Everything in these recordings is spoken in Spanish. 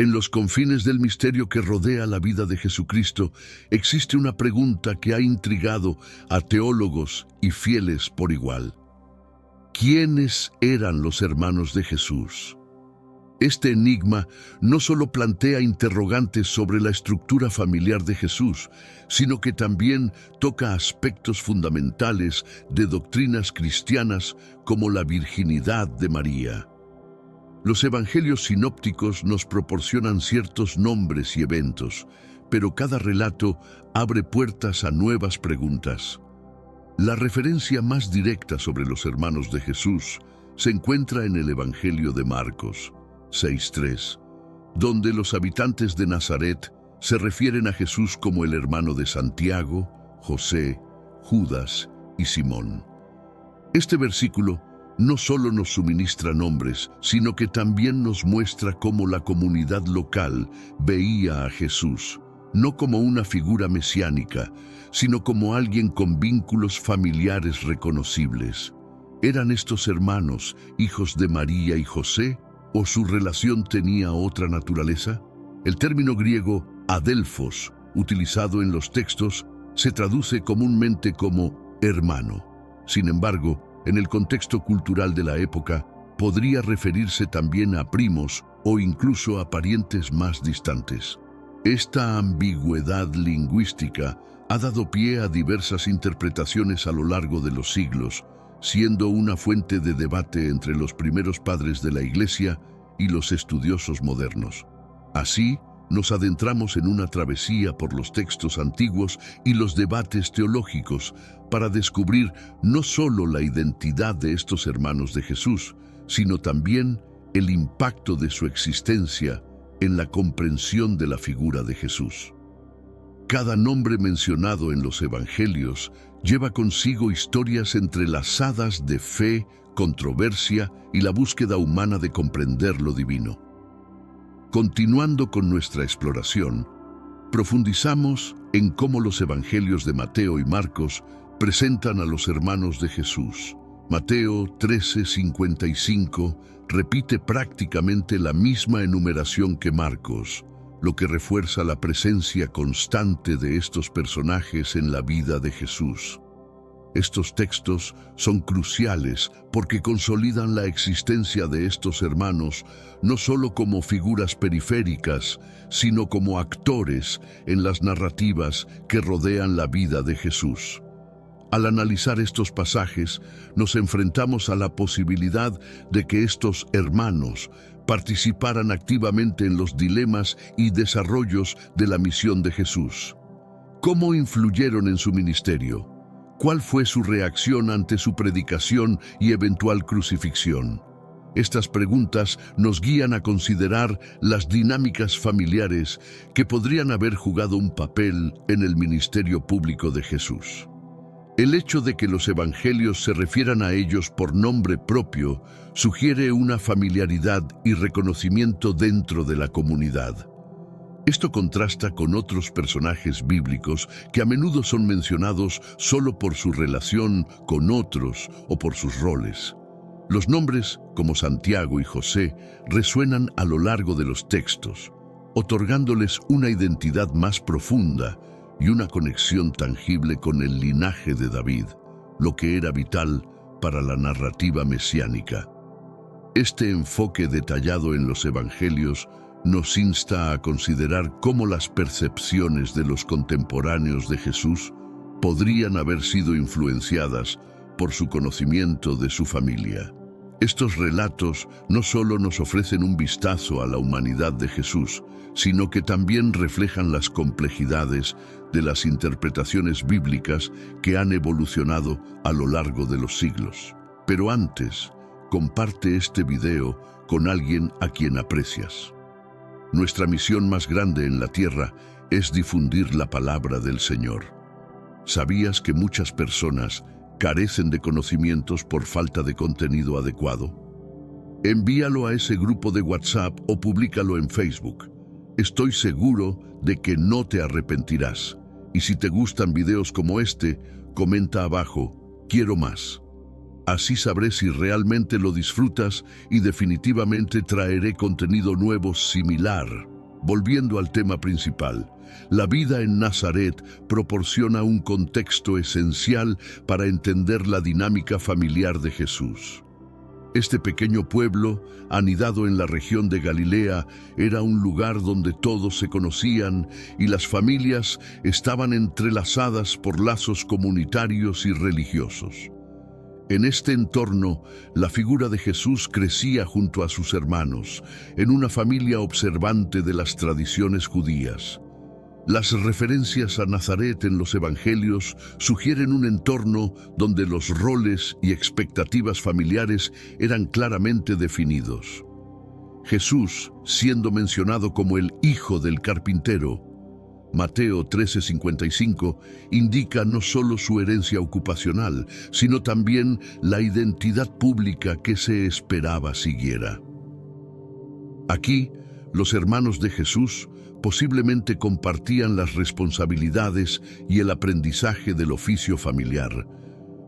En los confines del misterio que rodea la vida de Jesucristo, existe una pregunta que ha intrigado a teólogos y fieles por igual. ¿Quiénes eran los hermanos de Jesús? Este enigma no solo plantea interrogantes sobre la estructura familiar de Jesús, sino que también toca aspectos fundamentales de doctrinas cristianas como la virginidad de María. Los evangelios sinópticos nos proporcionan ciertos nombres y eventos, pero cada relato abre puertas a nuevas preguntas. La referencia más directa sobre los hermanos de Jesús se encuentra en el Evangelio de Marcos 6:3, donde los habitantes de Nazaret se refieren a Jesús como el hermano de Santiago, José, Judas y Simón. Este versículo no solo nos suministra nombres, sino que también nos muestra cómo la comunidad local veía a Jesús, no como una figura mesiánica, sino como alguien con vínculos familiares reconocibles. ¿Eran estos hermanos hijos de María y José, o su relación tenía otra naturaleza? El término griego adelphos, utilizado en los textos, se traduce comúnmente como hermano. Sin embargo, en el contexto cultural de la época, podría referirse también a primos o incluso a parientes más distantes. Esta ambigüedad lingüística ha dado pie a diversas interpretaciones a lo largo de los siglos, siendo una fuente de debate entre los primeros padres de la Iglesia y los estudiosos modernos. Así, nos adentramos en una travesía por los textos antiguos y los debates teológicos para descubrir no solo la identidad de estos hermanos de Jesús, sino también el impacto de su existencia en la comprensión de la figura de Jesús. Cada nombre mencionado en los evangelios lleva consigo historias entrelazadas de fe, controversia y la búsqueda humana de comprender lo divino. Continuando con nuestra exploración, profundizamos en cómo los evangelios de Mateo y Marcos presentan a los hermanos de Jesús. Mateo 13:55 repite prácticamente la misma enumeración que Marcos, lo que refuerza la presencia constante de estos personajes en la vida de Jesús. Estos textos son cruciales porque consolidan la existencia de estos hermanos no solo como figuras periféricas, sino como actores en las narrativas que rodean la vida de Jesús. Al analizar estos pasajes, nos enfrentamos a la posibilidad de que estos hermanos participaran activamente en los dilemas y desarrollos de la misión de Jesús. ¿Cómo influyeron en su ministerio? ¿Cuál fue su reacción ante su predicación y eventual crucifixión? Estas preguntas nos guían a considerar las dinámicas familiares que podrían haber jugado un papel en el ministerio público de Jesús. El hecho de que los evangelios se refieran a ellos por nombre propio sugiere una familiaridad y reconocimiento dentro de la comunidad. Esto contrasta con otros personajes bíblicos que a menudo son mencionados solo por su relación con otros o por sus roles. Los nombres, como Santiago y José, resuenan a lo largo de los textos, otorgándoles una identidad más profunda y una conexión tangible con el linaje de David, lo que era vital para la narrativa mesiánica. Este enfoque detallado en los evangelios nos insta a considerar cómo las percepciones de los contemporáneos de Jesús podrían haber sido influenciadas por su conocimiento de su familia. Estos relatos no solo nos ofrecen un vistazo a la humanidad de Jesús, sino que también reflejan las complejidades de las interpretaciones bíblicas que han evolucionado a lo largo de los siglos. Pero antes, comparte este video con alguien a quien aprecias. Nuestra misión más grande en la tierra es difundir la palabra del Señor. ¿Sabías que muchas personas carecen de conocimientos por falta de contenido adecuado? Envíalo a ese grupo de WhatsApp o públicalo en Facebook. Estoy seguro de que no te arrepentirás. Y si te gustan videos como este, comenta abajo, quiero más. Así sabré si realmente lo disfrutas y definitivamente traeré contenido nuevo similar. Volviendo al tema principal, la vida en Nazaret proporciona un contexto esencial para entender la dinámica familiar de Jesús. Este pequeño pueblo, anidado en la región de Galilea, era un lugar donde todos se conocían y las familias estaban entrelazadas por lazos comunitarios y religiosos. En este entorno, la figura de Jesús crecía junto a sus hermanos, en una familia observante de las tradiciones judías. Las referencias a Nazaret en los evangelios sugieren un entorno donde los roles y expectativas familiares eran claramente definidos. Jesús, siendo mencionado como el hijo del carpintero, Mateo 13:55, indica no solo su herencia ocupacional, sino también la identidad pública que se esperaba siguiera. Aquí, los hermanos de Jesús posiblemente compartían las responsabilidades y el aprendizaje del oficio familiar,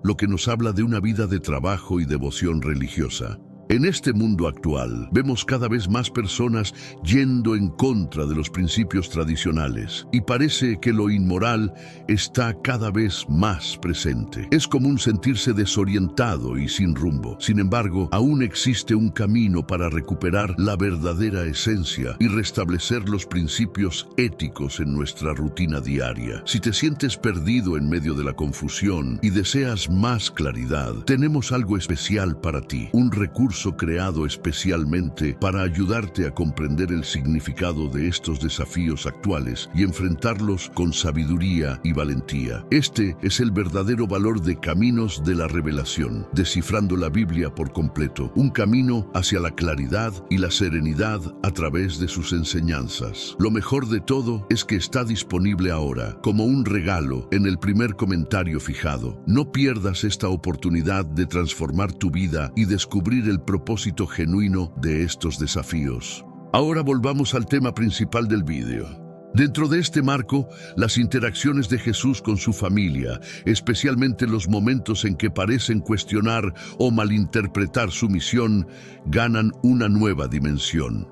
lo que nos habla de una vida de trabajo y devoción religiosa. En este mundo actual, vemos cada vez más personas yendo en contra de los principios tradicionales y parece que lo inmoral está cada vez más presente. Es común sentirse desorientado y sin rumbo. Sin embargo, aún existe un camino para recuperar la verdadera esencia y restablecer los principios éticos en nuestra rutina diaria. Si te sientes perdido en medio de la confusión y deseas más claridad, tenemos algo especial para ti, un recurso creado especialmente para ayudarte a comprender el significado de estos desafíos actuales y enfrentarlos con sabiduría y valentía. Este es el verdadero valor de Caminos de la Revelación, descifrando la Biblia por completo, un camino hacia la claridad y la serenidad a través de sus enseñanzas. Lo mejor de todo es que está disponible ahora, como un regalo, en el primer comentario fijado. No pierdas esta oportunidad de transformar tu vida y descubrir el propósito genuino de estos desafíos. Ahora volvamos al tema principal del vídeo. Dentro de este marco, las interacciones de Jesús con su familia, especialmente los momentos en que parecen cuestionar o malinterpretar su misión, ganan una nueva dimensión.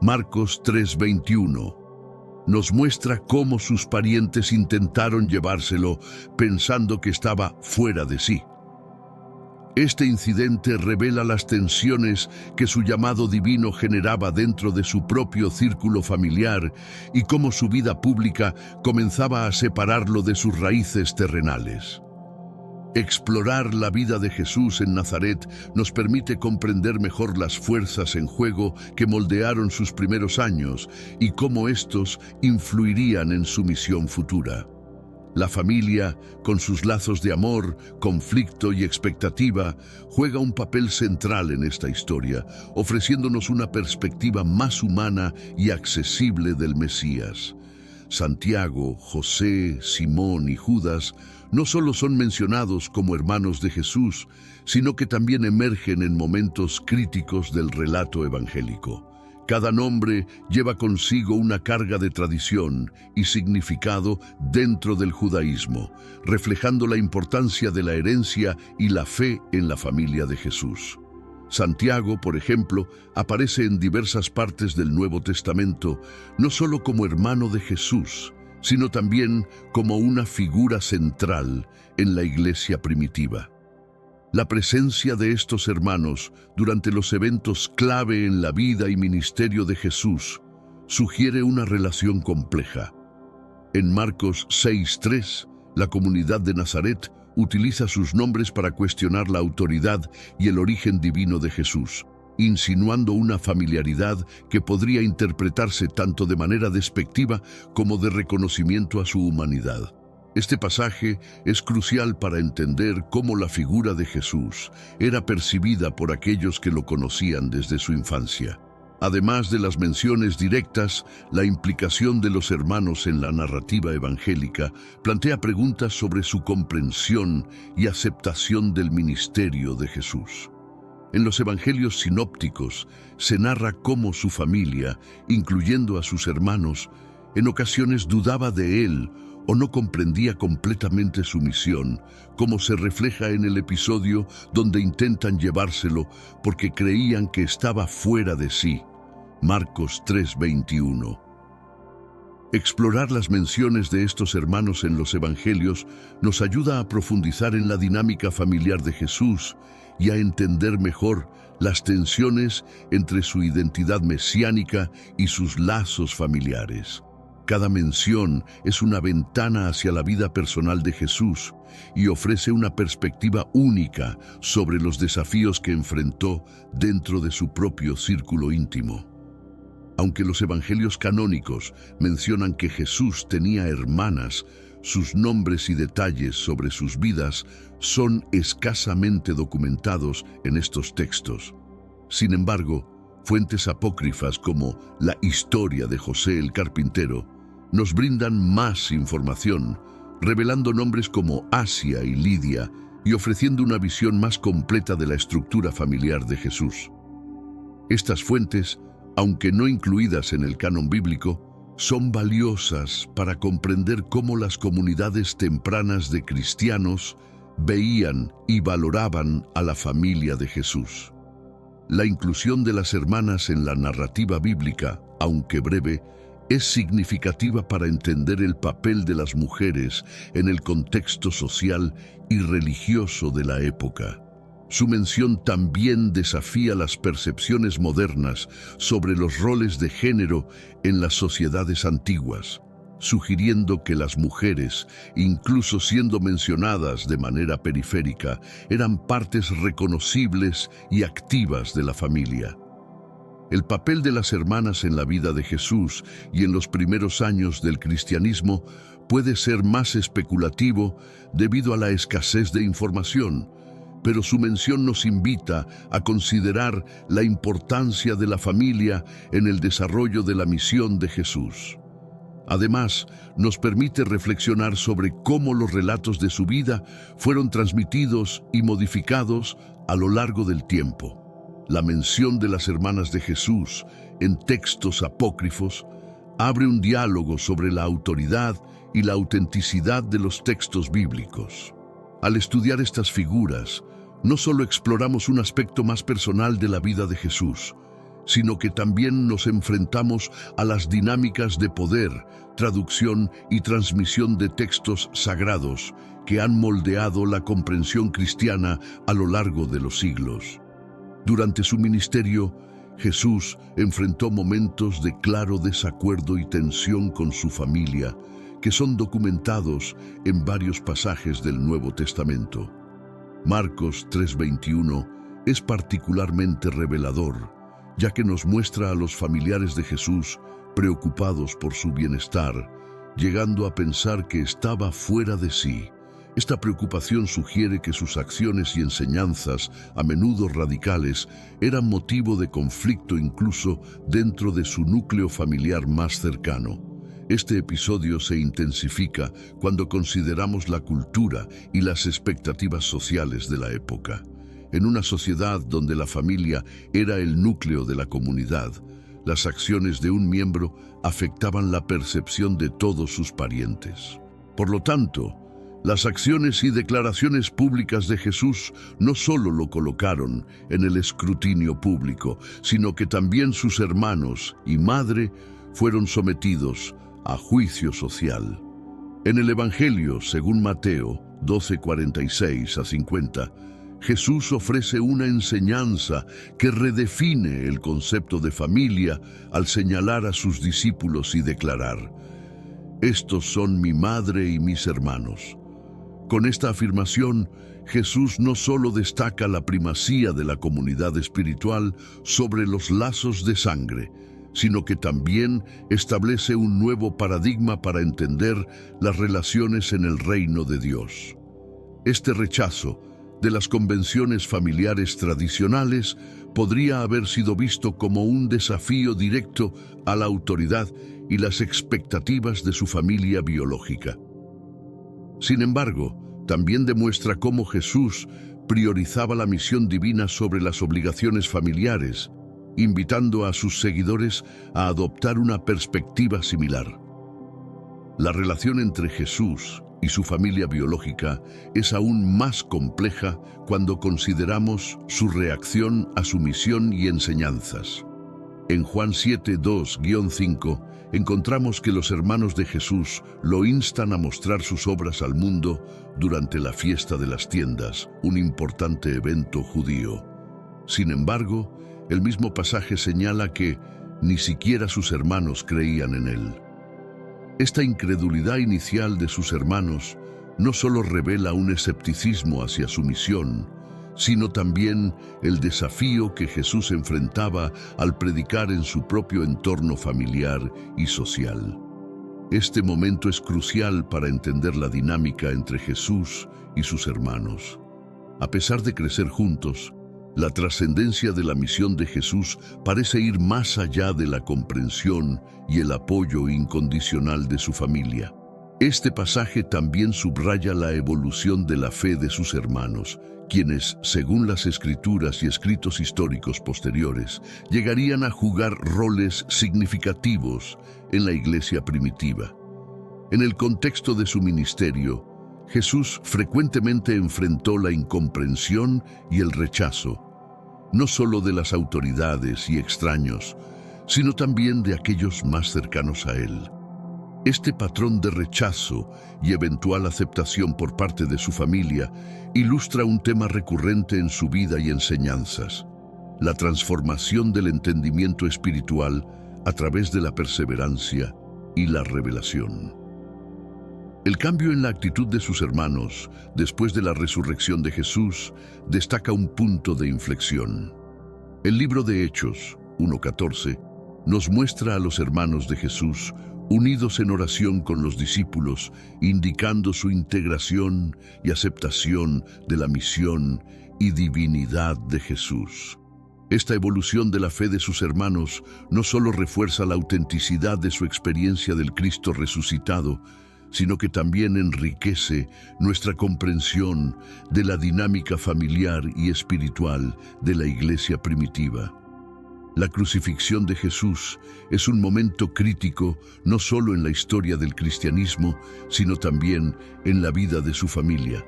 Marcos 3:21 nos muestra cómo sus parientes intentaron llevárselo pensando que estaba fuera de sí. Este incidente revela las tensiones que su llamado divino generaba dentro de su propio círculo familiar y cómo su vida pública comenzaba a separarlo de sus raíces terrenales. Explorar la vida de Jesús en Nazaret nos permite comprender mejor las fuerzas en juego que moldearon sus primeros años y cómo estos influirían en su misión futura. La familia, con sus lazos de amor, conflicto y expectativa, juega un papel central en esta historia, ofreciéndonos una perspectiva más humana y accesible del Mesías. Santiago, José, Simón y Judas no solo son mencionados como hermanos de Jesús, sino que también emergen en momentos críticos del relato evangélico. Cada nombre lleva consigo una carga de tradición y significado dentro del judaísmo, reflejando la importancia de la herencia y la fe en la familia de Jesús. Santiago, por ejemplo, aparece en diversas partes del Nuevo Testamento, no solo como hermano de Jesús, sino también como una figura central en la iglesia primitiva. La presencia de estos hermanos durante los eventos clave en la vida y ministerio de Jesús sugiere una relación compleja. En Marcos 6:3, la comunidad de Nazaret utiliza sus nombres para cuestionar la autoridad y el origen divino de Jesús, insinuando una familiaridad que podría interpretarse tanto de manera despectiva como de reconocimiento a su humanidad. Este pasaje es crucial para entender cómo la figura de Jesús era percibida por aquellos que lo conocían desde su infancia. Además de las menciones directas, la implicación de los hermanos en la narrativa evangélica plantea preguntas sobre su comprensión y aceptación del ministerio de Jesús. En los evangelios sinópticos se narra cómo su familia, incluyendo a sus hermanos, en ocasiones dudaba de él o no comprendía completamente su misión, como se refleja en el episodio donde intentan llevárselo porque creían que estaba fuera de sí. Marcos 3:21. Explorar las menciones de estos hermanos en los evangelios nos ayuda a profundizar en la dinámica familiar de Jesús y a entender mejor las tensiones entre su identidad mesiánica y sus lazos familiares. Cada mención es una ventana hacia la vida personal de Jesús y ofrece una perspectiva única sobre los desafíos que enfrentó dentro de su propio círculo íntimo. Aunque los evangelios canónicos mencionan que Jesús tenía hermanas, sus nombres y detalles sobre sus vidas son escasamente documentados en estos textos. Sin embargo, fuentes apócrifas como la historia de José el carpintero nos brindan más información, revelando nombres como Asia y Lidia y ofreciendo una visión más completa de la estructura familiar de Jesús. Estas fuentes, aunque no incluidas en el canon bíblico, son valiosas para comprender cómo las comunidades tempranas de cristianos veían y valoraban a la familia de Jesús. La inclusión de las hermanas en la narrativa bíblica, aunque breve, es significativa para entender el papel de las mujeres en el contexto social y religioso de la época. Su mención también desafía las percepciones modernas sobre los roles de género en las sociedades antiguas, sugiriendo que las mujeres, incluso siendo mencionadas de manera periférica, eran partes reconocibles y activas de la familia. El papel de las hermanas en la vida de Jesús y en los primeros años del cristianismo puede ser más especulativo debido a la escasez de información, pero su mención nos invita a considerar la importancia de la familia en el desarrollo de la misión de Jesús. Además, nos permite reflexionar sobre cómo los relatos de su vida fueron transmitidos y modificados a lo largo del tiempo. La mención de las hermanas de Jesús en textos apócrifos abre un diálogo sobre la autoridad y la autenticidad de los textos bíblicos. Al estudiar estas figuras, no solo exploramos un aspecto más personal de la vida de Jesús, sino que también nos enfrentamos a las dinámicas de poder, traducción y transmisión de textos sagrados que han moldeado la comprensión cristiana a lo largo de los siglos. Durante su ministerio, Jesús enfrentó momentos de claro desacuerdo y tensión con su familia, que son documentados en varios pasajes del Nuevo Testamento. Marcos 3:21 es particularmente revelador, ya que nos muestra a los familiares de Jesús preocupados por su bienestar, llegando a pensar que estaba fuera de sí. Esta preocupación sugiere que sus acciones y enseñanzas, a menudo radicales, eran motivo de conflicto incluso dentro de su núcleo familiar más cercano. Este episodio se intensifica cuando consideramos la cultura y las expectativas sociales de la época. En una sociedad donde la familia era el núcleo de la comunidad, las acciones de un miembro afectaban la percepción de todos sus parientes. Por lo tanto, las acciones y declaraciones públicas de Jesús no solo lo colocaron en el escrutinio público, sino que también sus hermanos y madre fueron sometidos a juicio social. En el Evangelio, según Mateo 12:46-50, Jesús ofrece una enseñanza que redefine el concepto de familia al señalar a sus discípulos y declarar: «Estos son mi madre y mis hermanos». Con esta afirmación, Jesús no solo destaca la primacía de la comunidad espiritual sobre los lazos de sangre, sino que también establece un nuevo paradigma para entender las relaciones en el reino de Dios. Este rechazo de las convenciones familiares tradicionales podría haber sido visto como un desafío directo a la autoridad y las expectativas de su familia biológica. Sin embargo, también demuestra cómo Jesús priorizaba la misión divina sobre las obligaciones familiares, invitando a sus seguidores a adoptar una perspectiva similar. La relación entre Jesús y su familia biológica es aún más compleja cuando consideramos su reacción a su misión y enseñanzas. En Juan 7, 2-5, encontramos que los hermanos de Jesús lo instan a mostrar sus obras al mundo durante la fiesta de las tiendas, un importante evento judío. Sin embargo, el mismo pasaje señala que ni siquiera sus hermanos creían en él. Esta incredulidad inicial de sus hermanos no solo revela un escepticismo hacia su misión, sino también el desafío que Jesús enfrentaba al predicar en su propio entorno familiar y social. Este momento es crucial para entender la dinámica entre Jesús y sus hermanos. A pesar de crecer juntos, la trascendencia de la misión de Jesús parece ir más allá de la comprensión y el apoyo incondicional de su familia. Este pasaje también subraya la evolución de la fe de sus hermanos, quienes, según las escrituras y escritos históricos posteriores, llegarían a jugar roles significativos en la iglesia primitiva. En el contexto de su ministerio, Jesús frecuentemente enfrentó la incomprensión y el rechazo, no solo de las autoridades y extraños, sino también de aquellos más cercanos a él. Este patrón de rechazo y eventual aceptación por parte de su familia ilustra un tema recurrente en su vida y enseñanzas: la transformación del entendimiento espiritual a través de la perseverancia y la revelación. El cambio en la actitud de sus hermanos después de la resurrección de Jesús destaca un punto de inflexión. El libro de Hechos 1:14 nos muestra a los hermanos de Jesús unidos en oración con los discípulos, indicando su integración y aceptación de la misión y divinidad de Jesús. Esta evolución de la fe de sus hermanos no solo refuerza la autenticidad de su experiencia del Cristo resucitado, sino que también enriquece nuestra comprensión de la dinámica familiar y espiritual de la iglesia primitiva. La crucifixión de Jesús es un momento crítico no solo en la historia del cristianismo, sino también en la vida de su familia.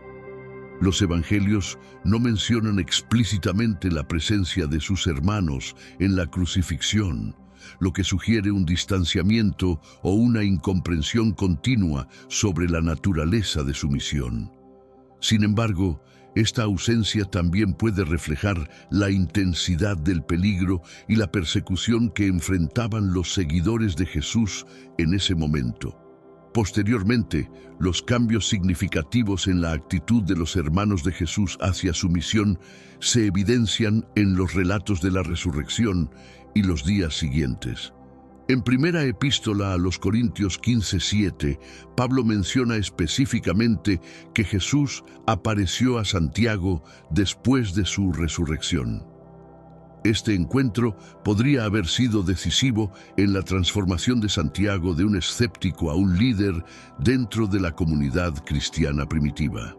Los evangelios no mencionan explícitamente la presencia de sus hermanos en la crucifixión, lo que sugiere un distanciamiento o una incomprensión continua sobre la naturaleza de su misión. Sin embargo, esta ausencia también puede reflejar la intensidad del peligro y la persecución que enfrentaban los seguidores de Jesús en ese momento. Posteriormente, los cambios significativos en la actitud de los hermanos de Jesús hacia su misión se evidencian en los relatos de la resurrección y los días siguientes. En primera epístola a los Corintios 15:7, Pablo menciona específicamente que Jesús apareció a Santiago después de su resurrección. Este encuentro podría haber sido decisivo en la transformación de Santiago de un escéptico a un líder dentro de la comunidad cristiana primitiva.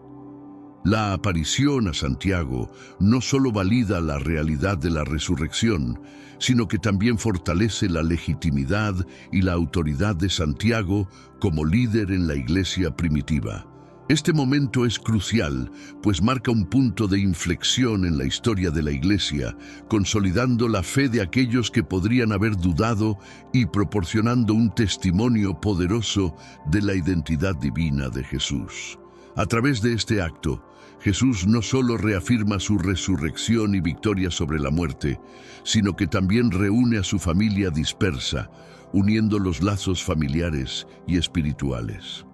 La aparición a Santiago no solo valida la realidad de la resurrección, sino que también fortalece la legitimidad y la autoridad de Santiago como líder en la iglesia primitiva. Este momento es crucial, pues marca un punto de inflexión en la historia de la iglesia, consolidando la fe de aquellos que podrían haber dudado y proporcionando un testimonio poderoso de la identidad divina de Jesús. A través de este acto, Jesús no solo reafirma su resurrección y victoria sobre la muerte, sino que también reúne a su familia dispersa, uniendo los lazos familiares y espirituales.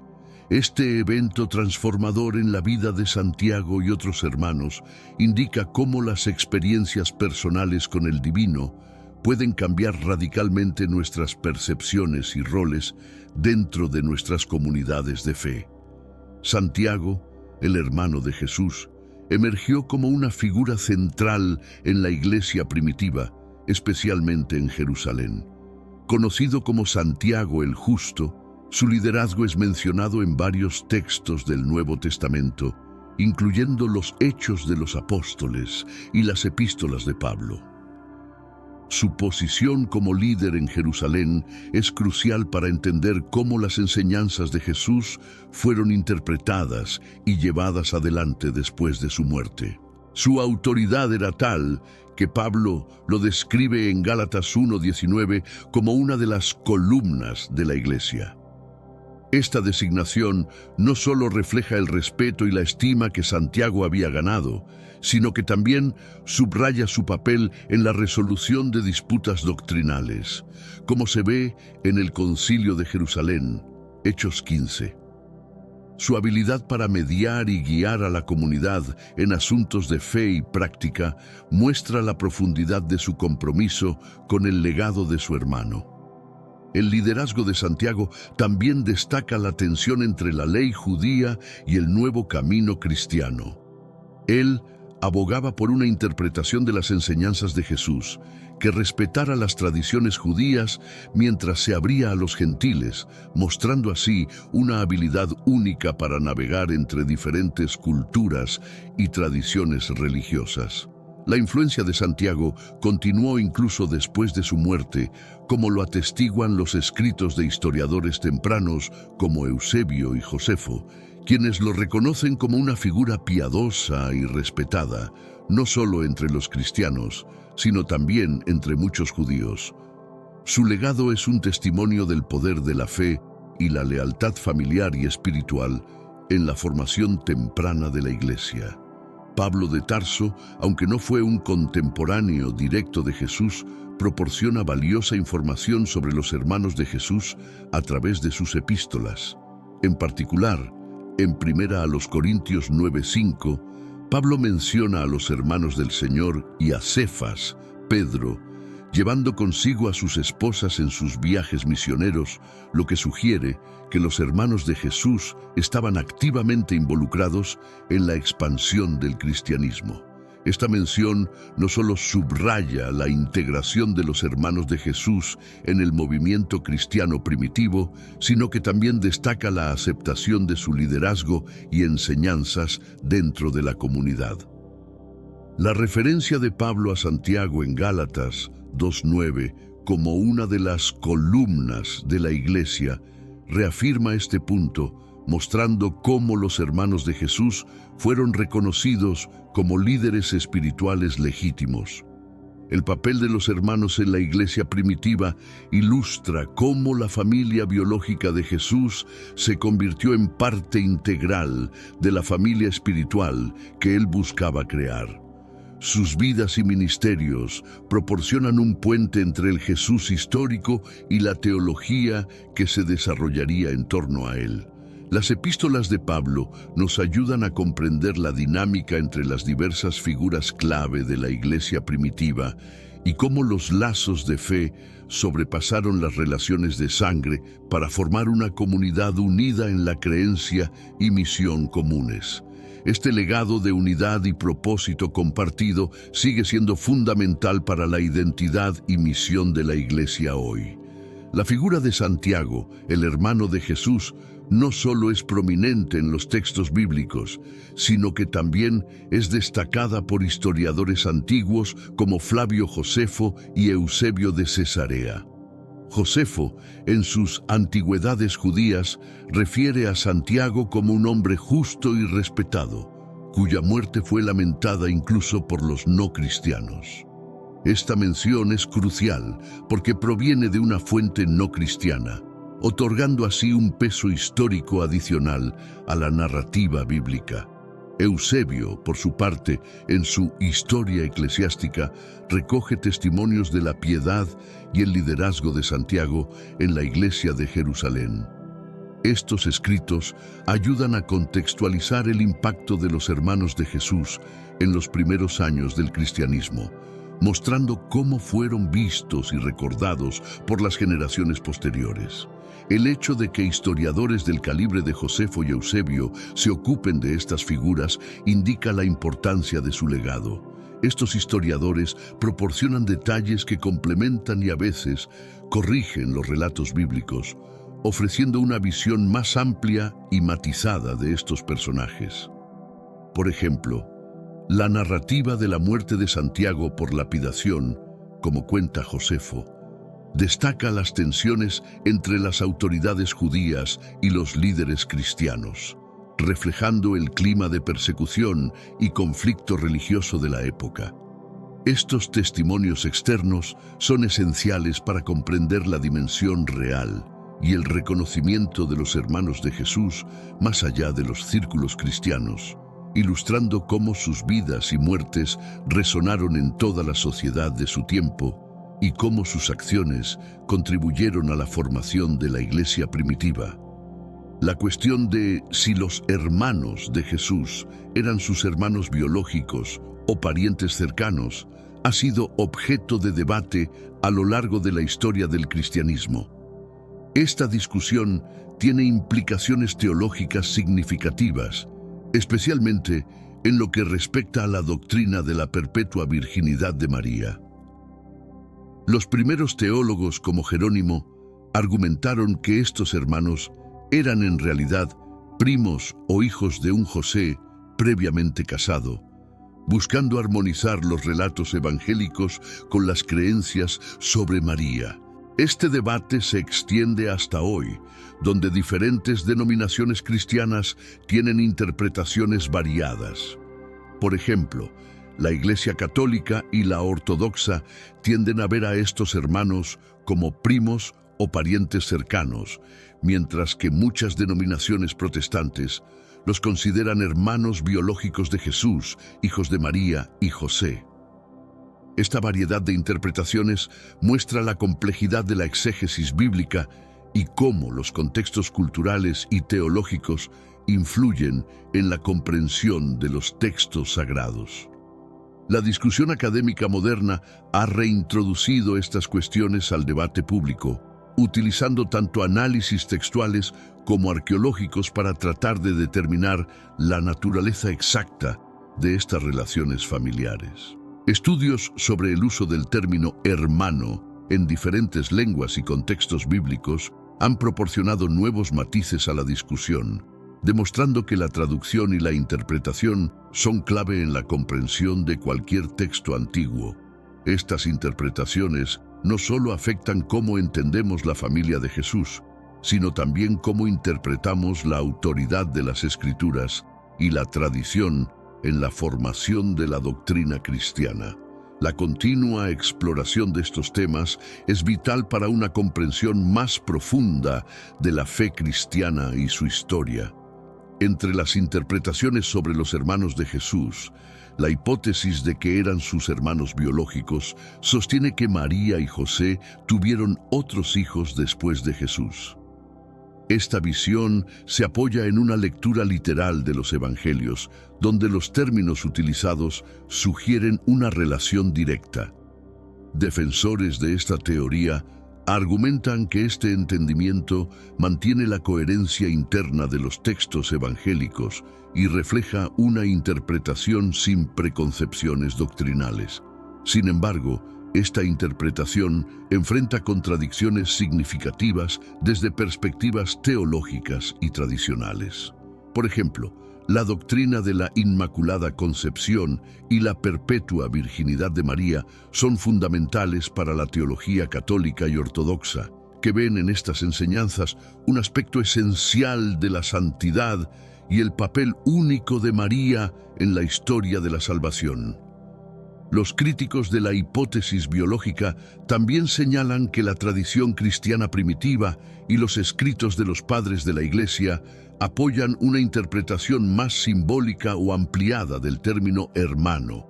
Este evento transformador en la vida de Santiago y otros hermanos indica cómo las experiencias personales con el divino pueden cambiar radicalmente nuestras percepciones y roles dentro de nuestras comunidades de fe. Santiago, el hermano de Jesús, emergió como una figura central en la iglesia primitiva, especialmente en Jerusalén. Conocido como Santiago el Justo, su liderazgo es mencionado en varios textos del Nuevo Testamento, incluyendo los Hechos de los Apóstoles y las epístolas de Pablo. Su posición como líder en Jerusalén es crucial para entender cómo las enseñanzas de Jesús fueron interpretadas y llevadas adelante después de su muerte. Su autoridad era tal que Pablo lo describe en Gálatas 1:19 como una de las columnas de la iglesia. Esta designación no solo refleja el respeto y la estima que Santiago había ganado, sino que también subraya su papel en la resolución de disputas doctrinales, como se ve en el Concilio de Jerusalén, Hechos 15. Su habilidad para mediar y guiar a la comunidad en asuntos de fe y práctica muestra la profundidad de su compromiso con el legado de su hermano. El liderazgo de Santiago también destaca la tensión entre la ley judía y el nuevo camino cristiano. Él abogaba por una interpretación de las enseñanzas de Jesús, que respetara las tradiciones judías mientras se abría a los gentiles, mostrando así una habilidad única para navegar entre diferentes culturas y tradiciones religiosas. La influencia de Santiago continuó incluso después de su muerte, como lo atestiguan los escritos de historiadores tempranos como Eusebio y Josefo, quienes lo reconocen como una figura piadosa y respetada, no solo entre los cristianos, sino también entre muchos judíos. Su legado es un testimonio del poder de la fe y la lealtad familiar y espiritual en la formación temprana de la Iglesia. Pablo de Tarso, aunque no fue un contemporáneo directo de Jesús, proporciona valiosa información sobre los hermanos de Jesús a través de sus epístolas. En particular, en 1 Corintios 9:5, Pablo menciona a los hermanos del Señor y a Cefas, Pedro, llevando consigo a sus esposas en sus viajes misioneros, lo que sugiere que los hermanos de Jesús estaban activamente involucrados en la expansión del cristianismo. Esta mención no solo subraya la integración de los hermanos de Jesús en el movimiento cristiano primitivo, sino que también destaca la aceptación de su liderazgo y enseñanzas dentro de la comunidad. La referencia de Pablo a Santiago en Gálatas 2:9 como una de las columnas de la Iglesia reafirma este punto, mostrando cómo los hermanos de Jesús fueron reconocidos como líderes espirituales legítimos. El papel de los hermanos en la iglesia primitiva ilustra cómo la familia biológica de Jesús se convirtió en parte integral de la familia espiritual que él buscaba crear. Sus vidas y ministerios proporcionan un puente entre el Jesús histórico y la teología que se desarrollaría en torno a él. Las epístolas de Pablo nos ayudan a comprender la dinámica entre las diversas figuras clave de la iglesia primitiva y cómo los lazos de fe sobrepasaron las relaciones de sangre para formar una comunidad unida en la creencia y misión comunes. Este legado de unidad y propósito compartido sigue siendo fundamental para la identidad y misión de la Iglesia hoy. La figura de Santiago, el hermano de Jesús, no solo es prominente en los textos bíblicos, sino que también es destacada por historiadores antiguos como Flavio Josefo y Eusebio de Cesarea. Josefo, en sus Antigüedades judías, refiere a Santiago como un hombre justo y respetado, cuya muerte fue lamentada incluso por los no cristianos. Esta mención es crucial porque proviene de una fuente no cristiana, otorgando así un peso histórico adicional a la narrativa bíblica. Eusebio, por su parte, en su Historia Eclesiástica, recoge testimonios de la piedad y el liderazgo de Santiago en la iglesia de Jerusalén. Estos escritos ayudan a contextualizar el impacto de los hermanos de Jesús en los primeros años del cristianismo, mostrando cómo fueron vistos y recordados por las generaciones posteriores. El hecho de que historiadores del calibre de Josefo y Eusebio se ocupen de estas figuras indica la importancia de su legado. Estos historiadores proporcionan detalles que complementan y a veces corrigen los relatos bíblicos, ofreciendo una visión más amplia y matizada de estos personajes. Por ejemplo, la narrativa de la muerte de Santiago por lapidación como cuenta Josefo, destaca las tensiones entre las autoridades judías y los líderes cristianos, reflejando el clima de persecución y conflicto religioso de la época. Estos testimonios externos son esenciales para comprender la dimensión real y el reconocimiento de los hermanos de Jesús más allá de los círculos cristianos, ilustrando cómo sus vidas y muertes resonaron en toda la sociedad de su tiempo y cómo sus acciones contribuyeron a la formación de la iglesia primitiva. La cuestión de si los hermanos de Jesús eran sus hermanos biológicos o parientes cercanos ha sido objeto de debate a lo largo de la historia del cristianismo. Esta discusión tiene implicaciones teológicas significativas, especialmente en lo que respecta a la doctrina de la perpetua virginidad de María. Los primeros teólogos, como Jerónimo, argumentaron que estos hermanos eran en realidad primos o hijos de un José previamente casado, buscando armonizar los relatos evangélicos con las creencias sobre María. Este debate se extiende hasta hoy, donde diferentes denominaciones cristianas tienen interpretaciones variadas. Por ejemplo, la Iglesia Católica y la Ortodoxa tienden a ver a estos hermanos como primos o parientes cercanos, mientras que muchas denominaciones protestantes los consideran hermanos biológicos de Jesús, hijos de María y José. Esta variedad de interpretaciones muestra la complejidad de la exégesis bíblica y cómo los contextos culturales y teológicos influyen en la comprensión de los textos sagrados. La discusión académica moderna ha reintroducido estas cuestiones al debate público, utilizando tanto análisis textuales como arqueológicos para tratar de determinar la naturaleza exacta de estas relaciones familiares. Estudios sobre el uso del término hermano en diferentes lenguas y contextos bíblicos han proporcionado nuevos matices a la discusión, demostrando que la traducción y la interpretación son clave en la comprensión de cualquier texto antiguo. Estas interpretaciones no solo afectan cómo entendemos la familia de Jesús, sino también cómo interpretamos la autoridad de las Escrituras y la tradición en la formación de la doctrina cristiana. La continua exploración de estos temas es vital para una comprensión más profunda de la fe cristiana y su historia. Entre las interpretaciones sobre los hermanos de Jesús, la hipótesis de que eran sus hermanos biológicos sostiene que María y José tuvieron otros hijos después de Jesús. Esta visión se apoya en una lectura literal de los evangelios, donde los términos utilizados sugieren una relación directa. Defensores de esta teoría argumentan que este entendimiento mantiene la coherencia interna de los textos evangélicos y refleja una interpretación sin preconcepciones doctrinales. Sin embargo, esta interpretación enfrenta contradicciones significativas desde perspectivas teológicas y tradicionales. Por ejemplo, la doctrina de la Inmaculada Concepción y la perpetua virginidad de María son fundamentales para la teología católica y ortodoxa, que ven en estas enseñanzas un aspecto esencial de la santidad y el papel único de María en la historia de la salvación. Los críticos de la hipótesis biológica también señalan que la tradición cristiana primitiva y los escritos de los padres de la Iglesia apoyan una interpretación más simbólica o ampliada del término hermano,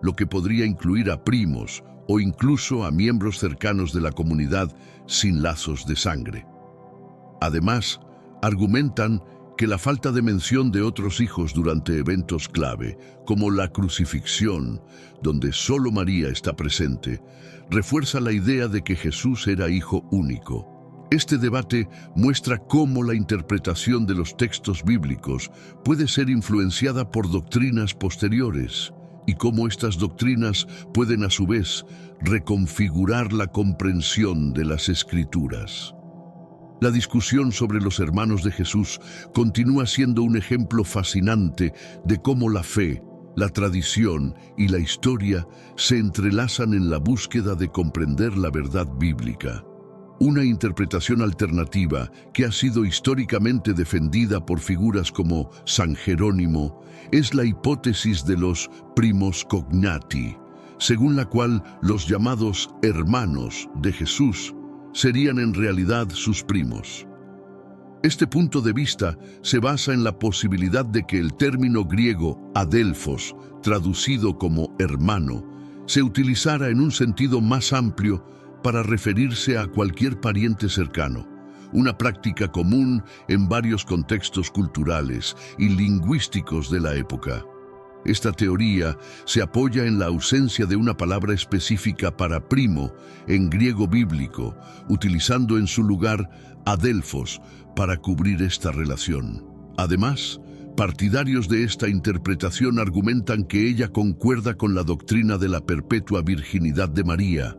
lo que podría incluir a primos o incluso a miembros cercanos de la comunidad sin lazos de sangre. Además, argumentan que la falta de mención de otros hijos durante eventos clave, como la crucifixión, donde solo María está presente, refuerza la idea de que Jesús era hijo único. Este debate muestra cómo la interpretación de los textos bíblicos puede ser influenciada por doctrinas posteriores y cómo estas doctrinas pueden a su vez reconfigurar la comprensión de las Escrituras. La discusión sobre los hermanos de Jesús continúa siendo un ejemplo fascinante de cómo la fe, La tradición y la historia se entrelazan en la búsqueda de comprender la verdad bíblica. Una interpretación alternativa que ha sido históricamente defendida por figuras como San Jerónimo es la hipótesis de los primos cognati, según la cual los llamados hermanos de Jesús serían en realidad sus primos. Este punto de vista se basa en la posibilidad de que el término griego adelphos, traducido como hermano, se utilizara en un sentido más amplio para referirse a cualquier pariente cercano, una práctica común en varios contextos culturales y lingüísticos de la época. Esta teoría se apoya en la ausencia de una palabra específica para primo en griego bíblico, utilizando en su lugar adelphos para cubrir esta relación. Además, partidarios de esta interpretación argumentan que ella concuerda con la doctrina de la perpetua virginidad de María,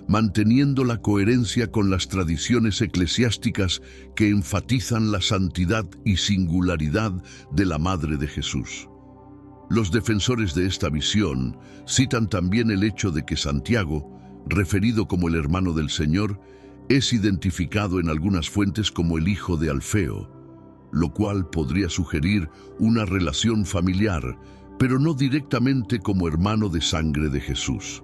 manteniendo la coherencia con las tradiciones eclesiásticas que enfatizan la santidad y singularidad de la Madre de Jesús. Los defensores de esta visión citan también el hecho de que Santiago, referido como el hermano del Señor, es identificado en algunas fuentes como el hijo de Alfeo, lo cual podría sugerir una relación familiar, pero no directamente como hermano de sangre de Jesús.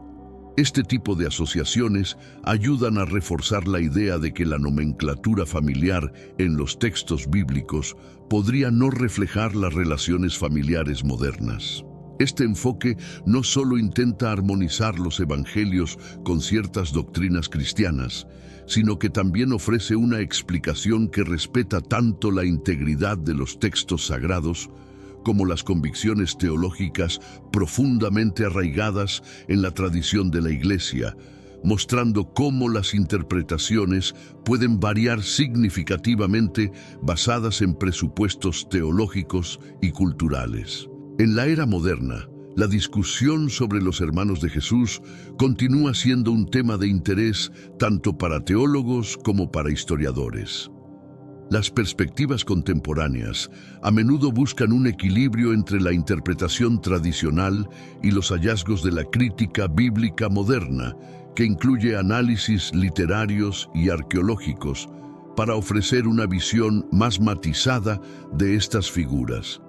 Este tipo de asociaciones ayudan a reforzar la idea de que la nomenclatura familiar en los textos bíblicos podría no reflejar las relaciones familiares modernas. Este enfoque no solo intenta armonizar los evangelios con ciertas doctrinas cristianas, sino que también ofrece una explicación que respeta tanto la integridad de los textos sagrados como las convicciones teológicas profundamente arraigadas en la tradición de la Iglesia, mostrando cómo las interpretaciones pueden variar significativamente basadas en presupuestos teológicos y culturales. En la era moderna, la discusión sobre los hermanos de Jesús continúa siendo un tema de interés tanto para teólogos como para historiadores. Las perspectivas contemporáneas a menudo buscan un equilibrio entre la interpretación tradicional y los hallazgos de la crítica bíblica moderna, que incluye análisis literarios y arqueológicos, para ofrecer una visión más matizada de estas figuras.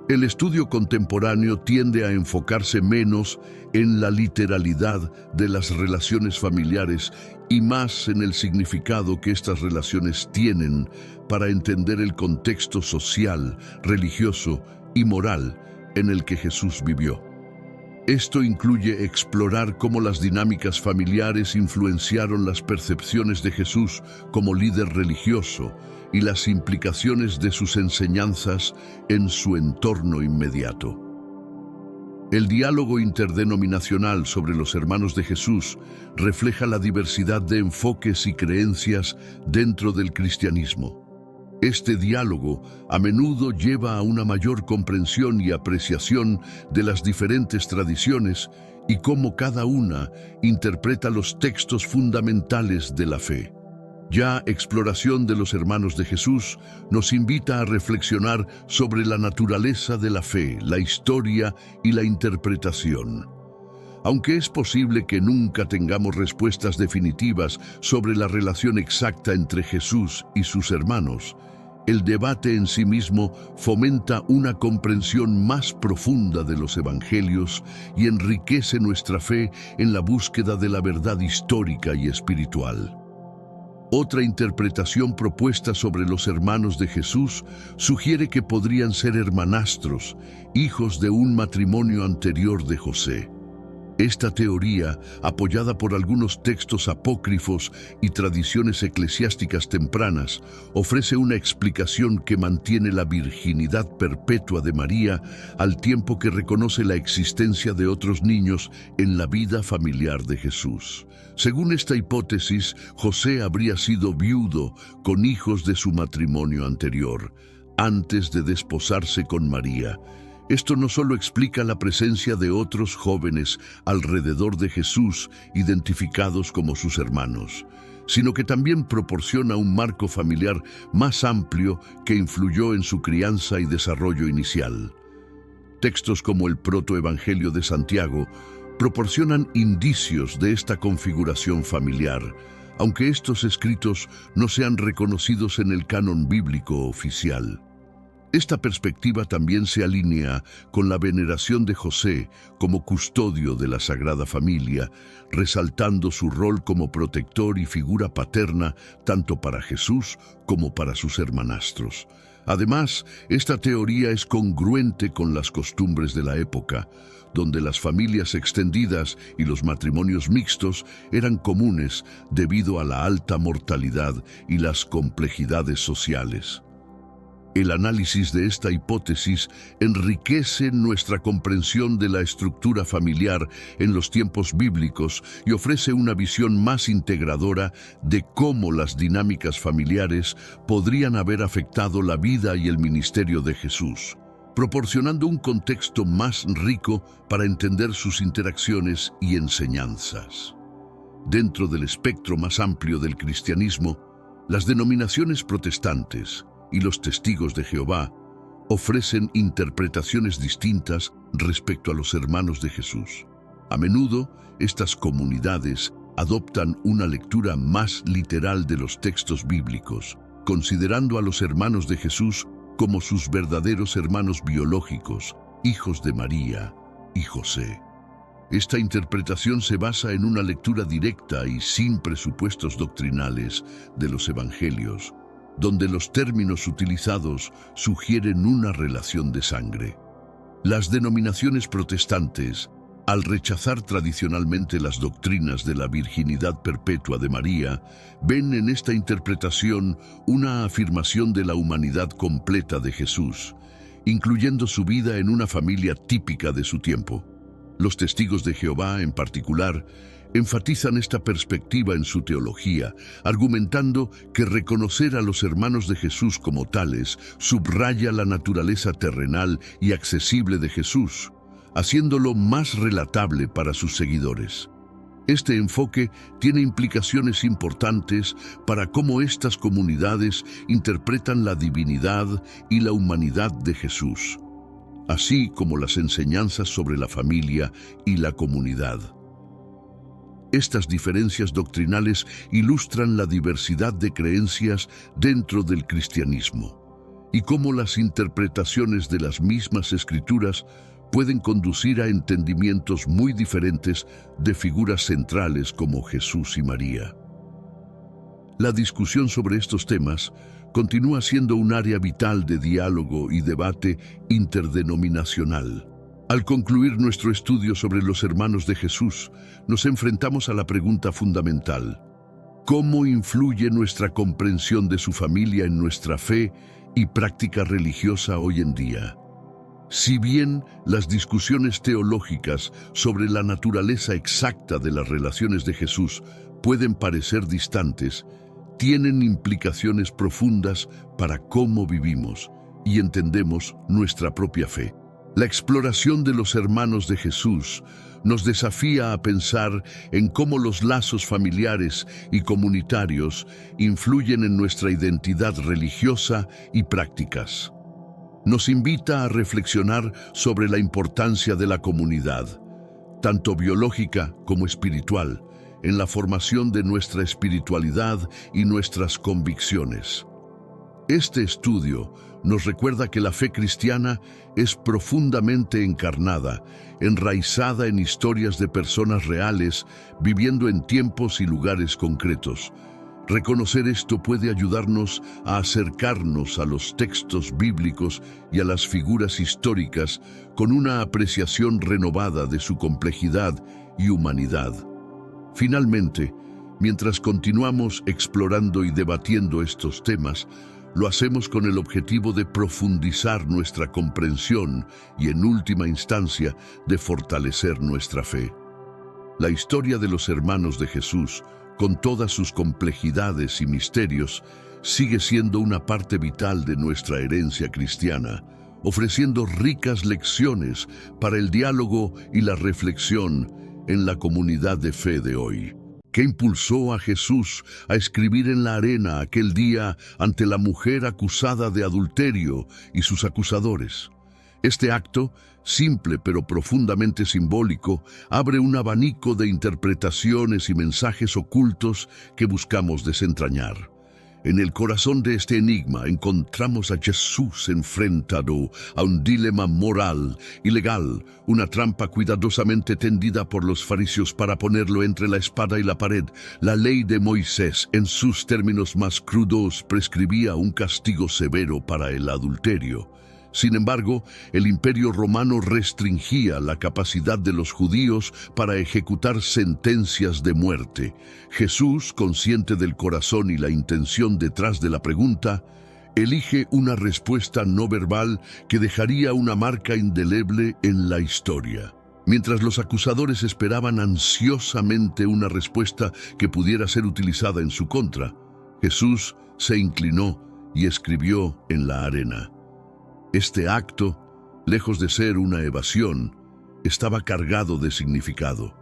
El estudio contemporáneo tiende a enfocarse menos en la literalidad de las relaciones familiares y más en el significado que estas relaciones tienen para entender el contexto social, religioso y moral en el que Jesús vivió. Esto incluye explorar cómo las dinámicas familiares influenciaron las percepciones de Jesús como líder religioso y las implicaciones de sus enseñanzas en su entorno inmediato. El diálogo interdenominacional sobre los hermanos de Jesús refleja la diversidad de enfoques y creencias dentro del cristianismo. Este diálogo a menudo lleva a una mayor comprensión y apreciación de las diferentes tradiciones y cómo cada una interpreta los textos fundamentales de la fe. Ya Exploración de los Hermanos de Jesús nos invita a reflexionar sobre la naturaleza de la fe, la historia y la interpretación. Aunque es posible que nunca tengamos respuestas definitivas sobre la relación exacta entre Jesús y sus hermanos, el debate en sí mismo fomenta una comprensión más profunda de los evangelios y enriquece nuestra fe en la búsqueda de la verdad histórica y espiritual. Otra interpretación propuesta sobre los hermanos de Jesús sugiere que podrían ser hermanastros, hijos de un matrimonio anterior de José. Esta teoría, apoyada por algunos textos apócrifos y tradiciones eclesiásticas tempranas, ofrece una explicación que mantiene la virginidad perpetua de María al tiempo que reconoce la existencia de otros niños en la vida familiar de Jesús. Según esta hipótesis, José habría sido viudo con hijos de su matrimonio anterior, antes de desposarse con María. Esto no solo explica la presencia de otros jóvenes alrededor de Jesús identificados como sus hermanos, sino que también proporciona un marco familiar más amplio que influyó en su crianza y desarrollo inicial. Textos como el Protoevangelio de Santiago proporcionan indicios de esta configuración familiar, aunque estos escritos no sean reconocidos en el canon bíblico oficial. Esta perspectiva también se alinea con la veneración de José como custodio de la Sagrada Familia, resaltando su rol como protector y figura paterna tanto para Jesús como para sus hermanastros. Además, esta teoría es congruente con las costumbres de la época, donde las familias extendidas y los matrimonios mixtos eran comunes debido a la alta mortalidad y las complejidades sociales. El análisis de esta hipótesis enriquece nuestra comprensión de la estructura familiar en los tiempos bíblicos y ofrece una visión más integradora de cómo las dinámicas familiares podrían haber afectado la vida y el ministerio de Jesús, proporcionando un contexto más rico para entender sus interacciones y enseñanzas. Dentro del espectro más amplio del cristianismo, las denominaciones protestantes y los testigos de Jehová ofrecen interpretaciones distintas respecto a los hermanos de Jesús. A menudo, estas comunidades adoptan una lectura más literal de los textos bíblicos, considerando a los hermanos de Jesús como sus verdaderos hermanos biológicos, hijos de María y José. Esta interpretación se basa en una lectura directa y sin presupuestos doctrinales de los evangelios, donde los términos utilizados sugieren una relación de sangre. Las denominaciones protestantes, al rechazar tradicionalmente las doctrinas de la virginidad perpetua de María, ven en esta interpretación una afirmación de la humanidad completa de Jesús, incluyendo su vida en una familia típica de su tiempo. Los testigos de Jehová, en particular, enfatizan esta perspectiva en su teología, argumentando que reconocer a los hermanos de Jesús como tales subraya la naturaleza terrenal y accesible de Jesús, haciéndolo más relatable para sus seguidores. Este enfoque tiene implicaciones importantes para cómo estas comunidades interpretan la divinidad y la humanidad de Jesús, así como las enseñanzas sobre la familia y la comunidad. Estas diferencias doctrinales ilustran la diversidad de creencias dentro del cristianismo y cómo las interpretaciones de las mismas escrituras pueden conducir a entendimientos muy diferentes de figuras centrales como Jesús y María. La discusión sobre estos temas continúa siendo un área vital de diálogo y debate interdenominacional. Al concluir nuestro estudio sobre los hermanos de Jesús, nos enfrentamos a la pregunta fundamental: ¿cómo influye nuestra comprensión de su familia en nuestra fe y práctica religiosa hoy en día? Si bien las discusiones teológicas sobre la naturaleza exacta de las relaciones de Jesús pueden parecer distantes, tienen implicaciones profundas para cómo vivimos y entendemos nuestra propia fe. La exploración de los hermanos de Jesús nos desafía a pensar en cómo los lazos familiares y comunitarios influyen en nuestra identidad religiosa y prácticas. Nos invita a reflexionar sobre la importancia de la comunidad, tanto biológica como espiritual, en la formación de nuestra espiritualidad y nuestras convicciones. Este estudio nos recuerda que la fe cristiana es profundamente encarnada, enraizada en historias de personas reales, viviendo en tiempos y lugares concretos. Reconocer esto puede ayudarnos a acercarnos a los textos bíblicos y a las figuras históricas con una apreciación renovada de su complejidad y humanidad. Finalmente, mientras continuamos explorando y debatiendo estos temas, lo hacemos con el objetivo de profundizar nuestra comprensión y, en última instancia, de fortalecer nuestra fe. La historia de los hermanos de Jesús, con todas sus complejidades y misterios, sigue siendo una parte vital de nuestra herencia cristiana, ofreciendo ricas lecciones para el diálogo y la reflexión en la comunidad de fe de hoy. ¿Qué impulsó a Jesús a escribir en la arena aquel día ante la mujer acusada de adulterio y sus acusadores? Este acto, simple pero profundamente simbólico, abre un abanico de interpretaciones y mensajes ocultos que buscamos desentrañar. En el corazón de este enigma encontramos a Jesús enfrentado a un dilema moral y legal, una trampa cuidadosamente tendida por los fariseos para ponerlo entre la espada y la pared. La ley de Moisés, en sus términos más crudos, prescribía un castigo severo para el adulterio. Sin embargo, el Imperio Romano restringía la capacidad de los judíos para ejecutar sentencias de muerte. Jesús, consciente del corazón y la intención detrás de la pregunta, elige una respuesta no verbal que dejaría una marca indeleble en la historia. Mientras los acusadores esperaban ansiosamente una respuesta que pudiera ser utilizada en su contra, Jesús se inclinó y escribió en la arena. Este acto, lejos de ser una evasión, estaba cargado de significado.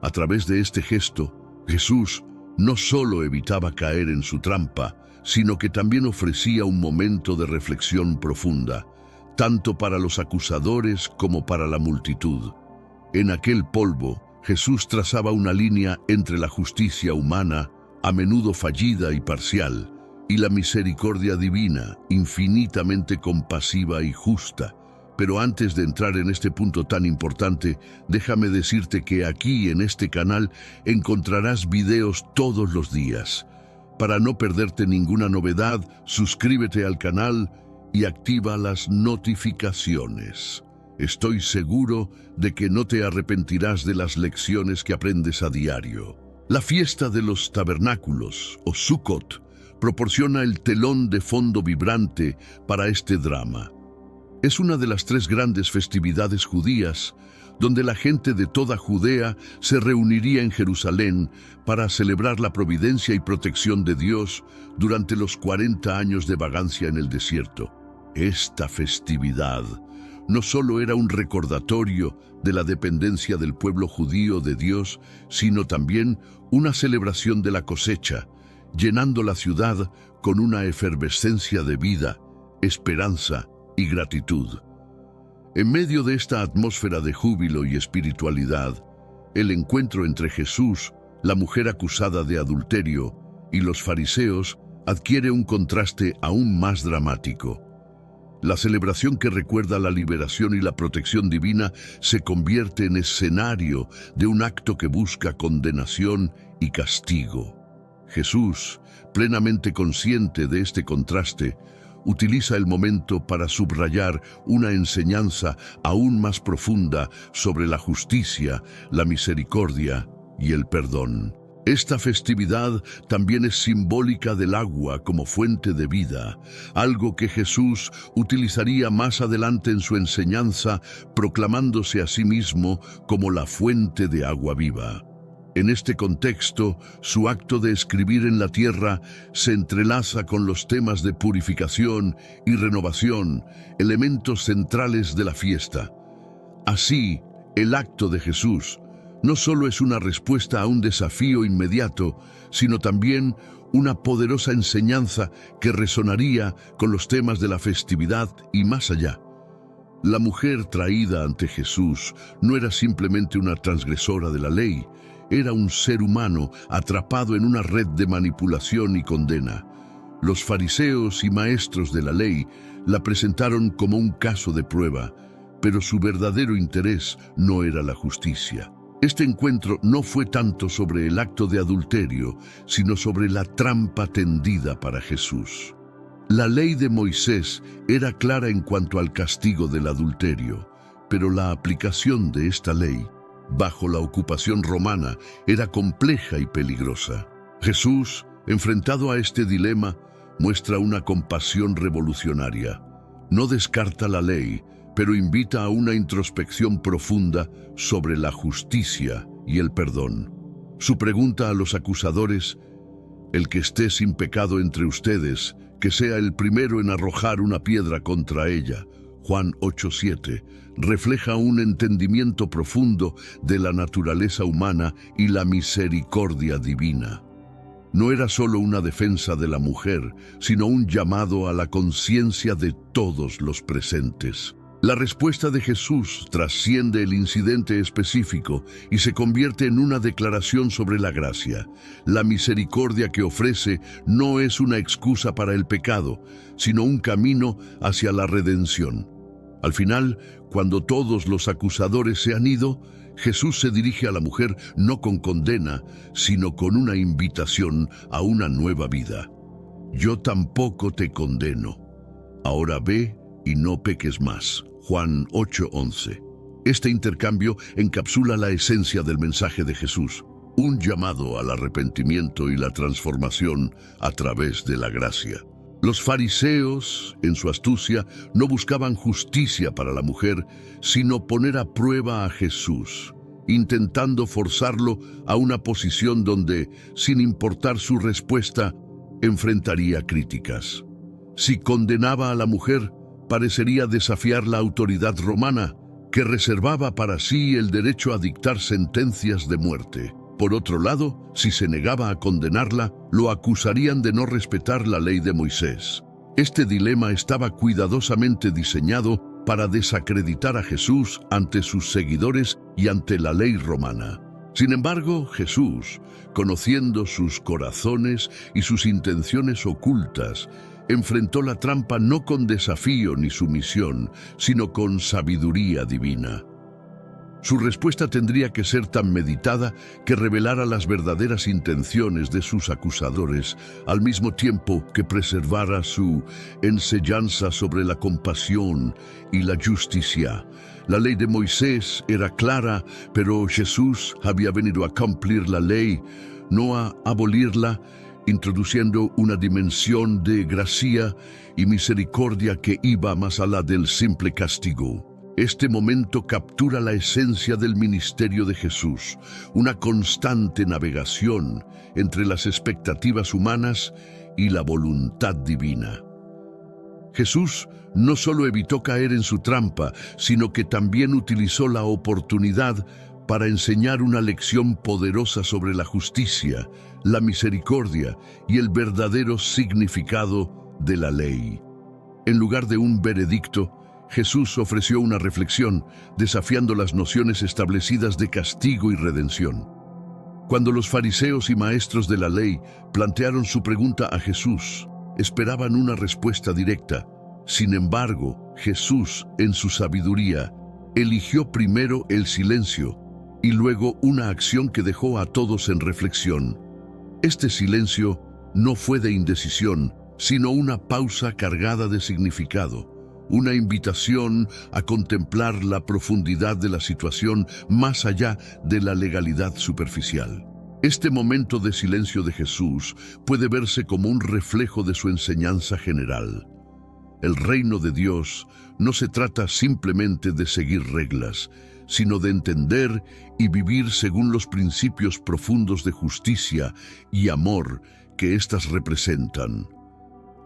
A través de este gesto, Jesús no solo evitaba caer en su trampa, sino que también ofrecía un momento de reflexión profunda, tanto para los acusadores como para la multitud. En aquel polvo, Jesús trazaba una línea entre la justicia humana, a menudo fallida y parcial, y la misericordia divina, infinitamente compasiva y justa. Pero antes de entrar en este punto tan importante, déjame decirte que aquí en este canal encontrarás videos todos los días. Para no perderte ninguna novedad, suscríbete al canal y activa las notificaciones. Estoy seguro de que no te arrepentirás de las lecciones que aprendes a diario. La fiesta de los tabernáculos, o Sukkot, proporciona el telón de fondo vibrante para este drama. Es una de las 3 grandes festividades judías, donde la gente de toda Judea se reuniría en Jerusalén para celebrar la providencia y protección de Dios durante los 40 años de vagancia en el desierto. Esta festividad no solo era un recordatorio de la dependencia del pueblo judío de Dios, sino también una celebración de la cosecha, llenando la ciudad con una efervescencia de vida, esperanza y gratitud. En medio de esta atmósfera de júbilo y espiritualidad, el encuentro entre Jesús, la mujer acusada de adulterio, y los fariseos adquiere un contraste aún más dramático. La celebración que recuerda la liberación y la protección divina se convierte en escenario de un acto que busca condenación y castigo. Jesús, plenamente consciente de este contraste, utiliza el momento para subrayar una enseñanza aún más profunda sobre la justicia, la misericordia y el perdón. Esta festividad también es simbólica del agua como fuente de vida, algo que Jesús utilizaría más adelante en su enseñanza, proclamándose a sí mismo como la fuente de agua viva. En este contexto, su acto de escribir en la tierra se entrelaza con los temas de purificación y renovación, elementos centrales de la fiesta. Así, el acto de Jesús no solo es una respuesta a un desafío inmediato, sino también una poderosa enseñanza que resonaría con los temas de la festividad y más allá. La mujer traída ante Jesús no era simplemente una transgresora de la ley, era un ser humano atrapado en una red de manipulación y condena. Los fariseos y maestros de la ley la presentaron como un caso de prueba, pero su verdadero interés no era la justicia. Este encuentro no fue tanto sobre el acto de adulterio, sino sobre la trampa tendida para Jesús. La ley de Moisés era clara en cuanto al castigo del adulterio, pero la aplicación de esta ley bajo la ocupación romana era compleja y peligrosa. Jesús, enfrentado a este dilema, muestra una compasión revolucionaria. No descarta la ley, pero invita a una introspección profunda sobre la justicia y el perdón. Su pregunta a los acusadores: el que esté sin pecado entre ustedes, que sea el primero en arrojar una piedra contra ella, Juan 8:7, refleja un entendimiento profundo de la naturaleza humana y la misericordia divina. No era solo una defensa de la mujer, sino un llamado a la conciencia de todos los presentes. La respuesta de Jesús trasciende el incidente específico y se convierte en una declaración sobre la gracia. La misericordia que ofrece no es una excusa para el pecado, sino un camino hacia la redención. Al final, cuando todos los acusadores se han ido, Jesús se dirige a la mujer no con condena, sino con una invitación a una nueva vida. Yo tampoco te condeno. Ahora ve y no peques más. Juan 8:11. Este intercambio encapsula la esencia del mensaje de Jesús, un llamado al arrepentimiento y la transformación a través de la gracia. Los fariseos, en su astucia, no buscaban justicia para la mujer, sino poner a prueba a Jesús, intentando forzarlo a una posición donde, sin importar su respuesta, enfrentaría críticas. Si condenaba a la mujer, parecería desafiar la autoridad romana, que reservaba para sí el derecho a dictar sentencias de muerte. Por otro lado, si se negaba a condenarla, lo acusarían de no respetar la ley de Moisés. Este dilema estaba cuidadosamente diseñado para desacreditar a Jesús ante sus seguidores y ante la ley romana. Sin embargo, Jesús, conociendo sus corazones y sus intenciones ocultas, enfrentó la trampa no con desafío ni sumisión, sino con sabiduría divina. Su respuesta tendría que ser tan meditada que revelara las verdaderas intenciones de sus acusadores, al mismo tiempo que preservara su enseñanza sobre la compasión y la justicia. La ley de Moisés era clara, pero Jesús había venido a cumplir la ley, no a abolirla, introduciendo una dimensión de gracia y misericordia que iba más allá del simple castigo. Este momento captura la esencia del ministerio de Jesús, una constante navegación entre las expectativas humanas y la voluntad divina. Jesús no solo evitó caer en su trampa, sino que también utilizó la oportunidad para enseñar una lección poderosa sobre la justicia, la misericordia y el verdadero significado de la ley. En lugar de un veredicto, Jesús ofreció una reflexión, desafiando las nociones establecidas de castigo y redención. Cuando los fariseos y maestros de la ley plantearon su pregunta a Jesús, esperaban una respuesta directa. Sin embargo, Jesús, en su sabiduría, eligió primero el silencio y luego una acción que dejó a todos en reflexión. Este silencio no fue de indecisión, sino una pausa cargada de significado, una invitación a contemplar la profundidad de la situación más allá de la legalidad superficial. Este momento de silencio de Jesús puede verse como un reflejo de su enseñanza general. El reino de Dios no se trata simplemente de seguir reglas, sino de entender y vivir según los principios profundos de justicia y amor que éstas representan.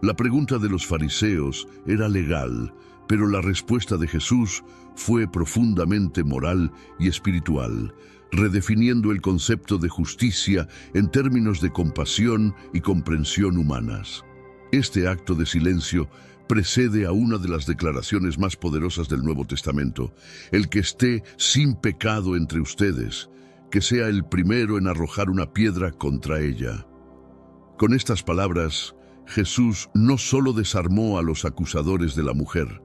La pregunta de los fariseos era legal, pero la respuesta de Jesús fue profundamente moral y espiritual, redefiniendo el concepto de justicia en términos de compasión y comprensión humanas. Este acto de silencio precede a una de las declaraciones más poderosas del Nuevo Testamento: el que esté sin pecado entre ustedes, que sea el primero en arrojar una piedra contra ella. Con estas palabras, Jesús no solo desarmó a los acusadores de la mujer,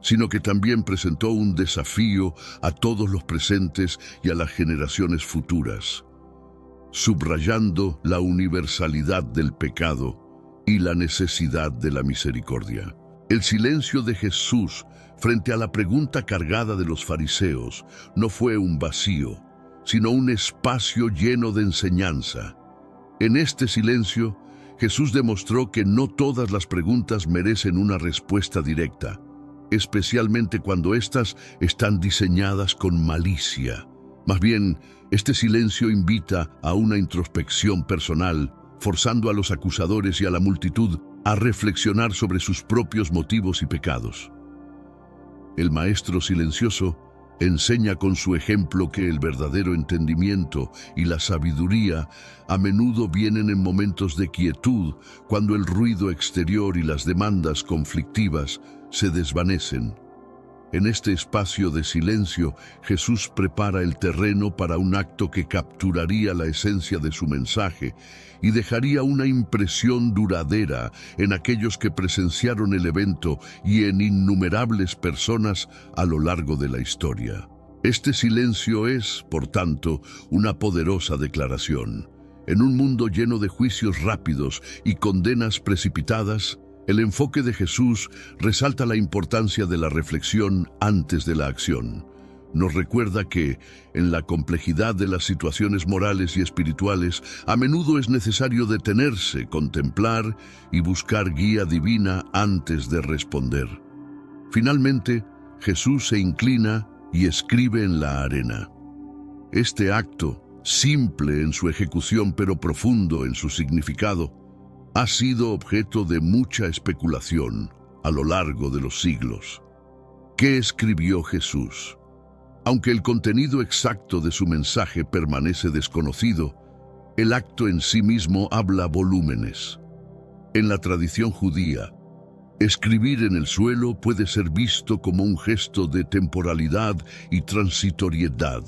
sino que también presentó un desafío a todos los presentes y a las generaciones futuras, subrayando la universalidad del pecado y la necesidad de la misericordia. El silencio de Jesús frente a la pregunta cargada de los fariseos no fue un vacío, sino un espacio lleno de enseñanza. En este silencio, Jesús demostró que no todas las preguntas merecen una respuesta directa, especialmente cuando éstas están diseñadas con malicia. Más bien, este silencio invita a una introspección personal, forzando a los acusadores y a la multitud a reflexionar sobre sus propios motivos y pecados. El maestro silencioso enseña con su ejemplo que el verdadero entendimiento y la sabiduría a menudo vienen en momentos de quietud, cuando el ruido exterior y las demandas conflictivas se desvanecen. En este espacio de silencio, Jesús prepara el terreno para un acto que capturaría la esencia de su mensaje y dejaría una impresión duradera en aquellos que presenciaron el evento y en innumerables personas a lo largo de la historia. Este silencio es, por tanto, una poderosa declaración. En un mundo lleno de juicios rápidos y condenas precipitadas, el enfoque de Jesús resalta la importancia de la reflexión antes de la acción. Nos recuerda que, en la complejidad de las situaciones morales y espirituales, a menudo es necesario detenerse, contemplar y buscar guía divina antes de responder. Finalmente, Jesús se inclina y escribe en la arena. Este acto, simple en su ejecución pero profundo en su significado, ha sido objeto de mucha especulación a lo largo de los siglos. ¿Qué escribió Jesús? Aunque el contenido exacto de su mensaje permanece desconocido, el acto en sí mismo habla volúmenes. En la tradición judía, escribir en el suelo puede ser visto como un gesto de temporalidad y transitoriedad.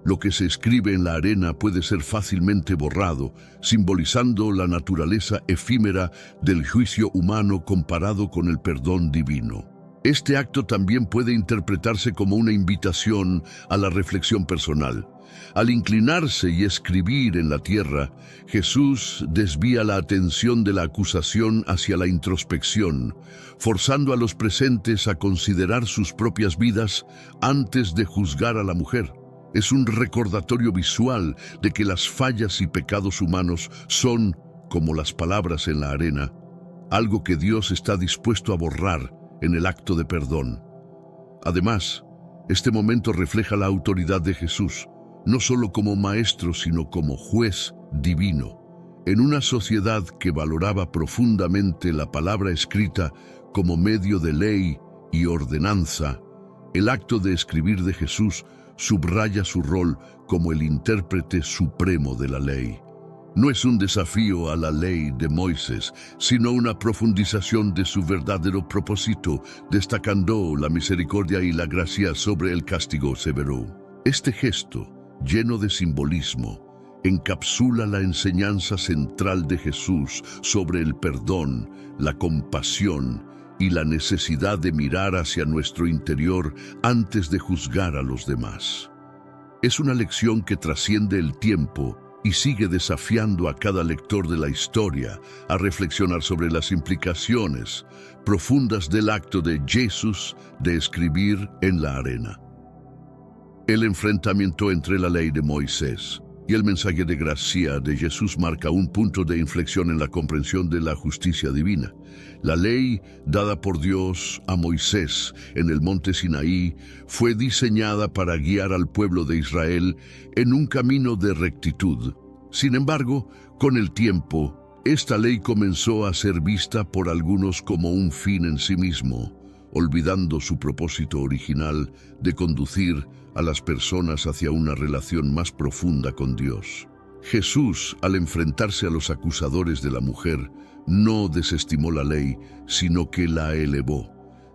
Lo que se escribe en la arena puede ser fácilmente borrado, simbolizando la naturaleza efímera del juicio humano comparado con el perdón divino. Este acto también puede interpretarse como una invitación a la reflexión personal. Al inclinarse y escribir en la tierra, Jesús desvía la atención de la acusación hacia la introspección, forzando a los presentes a considerar sus propias vidas antes de juzgar a la mujer. Es un recordatorio visual de que las fallas y pecados humanos son, como las palabras en la arena, algo que Dios está dispuesto a borrar en el acto de perdón. Además, este momento refleja la autoridad de Jesús, no solo como maestro, sino como juez divino. En una sociedad que valoraba profundamente la palabra escrita como medio de ley y ordenanza, el acto de escribir de Jesús subraya su rol como el intérprete supremo de la ley. No es un desafío a la ley de Moisés, sino una profundización de su verdadero propósito, destacando la misericordia y la gracia sobre el castigo severo. Este gesto, lleno de simbolismo, encapsula la enseñanza central de Jesús sobre el perdón, la compasión y la necesidad de mirar hacia nuestro interior antes de juzgar a los demás. Es una lección que trasciende el tiempo y sigue desafiando a cada lector de la historia a reflexionar sobre las implicaciones profundas del acto de Jesús de escribir en la arena. El enfrentamiento entre la ley de Moisés y el mensaje de gracia de Jesús marca un punto de inflexión en la comprensión de la justicia divina. La ley dada por Dios a Moisés en el monte Sinaí fue diseñada para guiar al pueblo de Israel en un camino de rectitud. Sin embargo, con el tiempo, esta ley comenzó a ser vista por algunos como un fin en sí mismo, olvidando su propósito original de conducir a las personas hacia una relación más profunda con Dios. Jesús, al enfrentarse a los acusadores de la mujer, no desestimó la ley, sino que la elevó,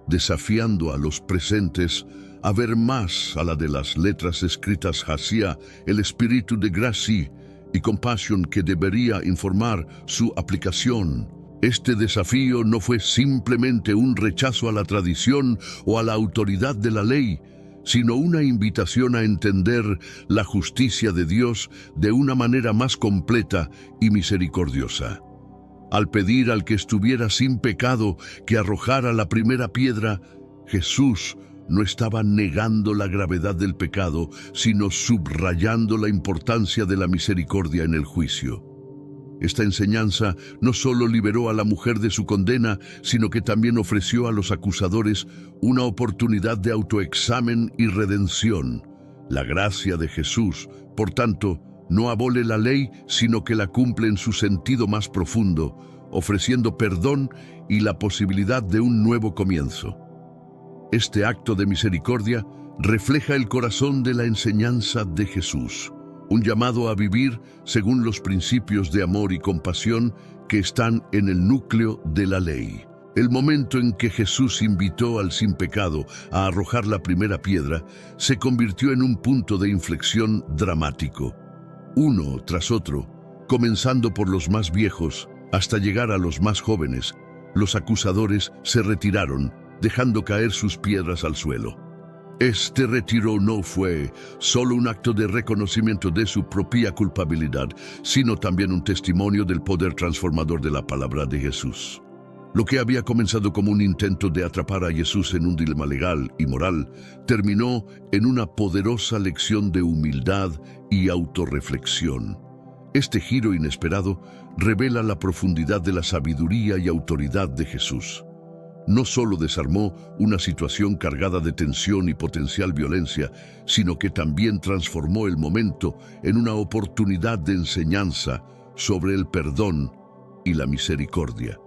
desafiando a los presentes a ver más a la de las letras escritas hacia el espíritu de gracia y compasión que debería informar su aplicación. Este desafío no fue simplemente un rechazo a la tradición o a la autoridad de la ley, sino una invitación a entender la justicia de Dios de una manera más completa y misericordiosa. Al pedir al que estuviera sin pecado que arrojara la primera piedra, Jesús no estaba negando la gravedad del pecado, sino subrayando la importancia de la misericordia en el juicio. Esta enseñanza no solo liberó a la mujer de su condena, sino que también ofreció a los acusadores una oportunidad de autoexamen y redención. La gracia de Jesús, por tanto, no abole la ley, sino que la cumple en su sentido más profundo, ofreciendo perdón y la posibilidad de un nuevo comienzo. Este acto de misericordia refleja el corazón de la enseñanza de Jesús, un llamado a vivir según los principios de amor y compasión que están en el núcleo de la ley. El momento en que Jesús invitó al sin pecado a arrojar la primera piedra se convirtió en un punto de inflexión dramático. Uno tras otro, comenzando por los más viejos hasta llegar a los más jóvenes, los acusadores se retiraron, dejando caer sus piedras al suelo. Este retiro no fue solo un acto de reconocimiento de su propia culpabilidad, sino también un testimonio del poder transformador de la palabra de Jesús. Lo que había comenzado como un intento de atrapar a Jesús en un dilema legal y moral, terminó en una poderosa lección de humildad y autorreflexión. Este giro inesperado revela la profundidad de la sabiduría y autoridad de Jesús. No solo desarmó una situación cargada de tensión y potencial violencia, sino que también transformó el momento en una oportunidad de enseñanza sobre el perdón y la misericordia.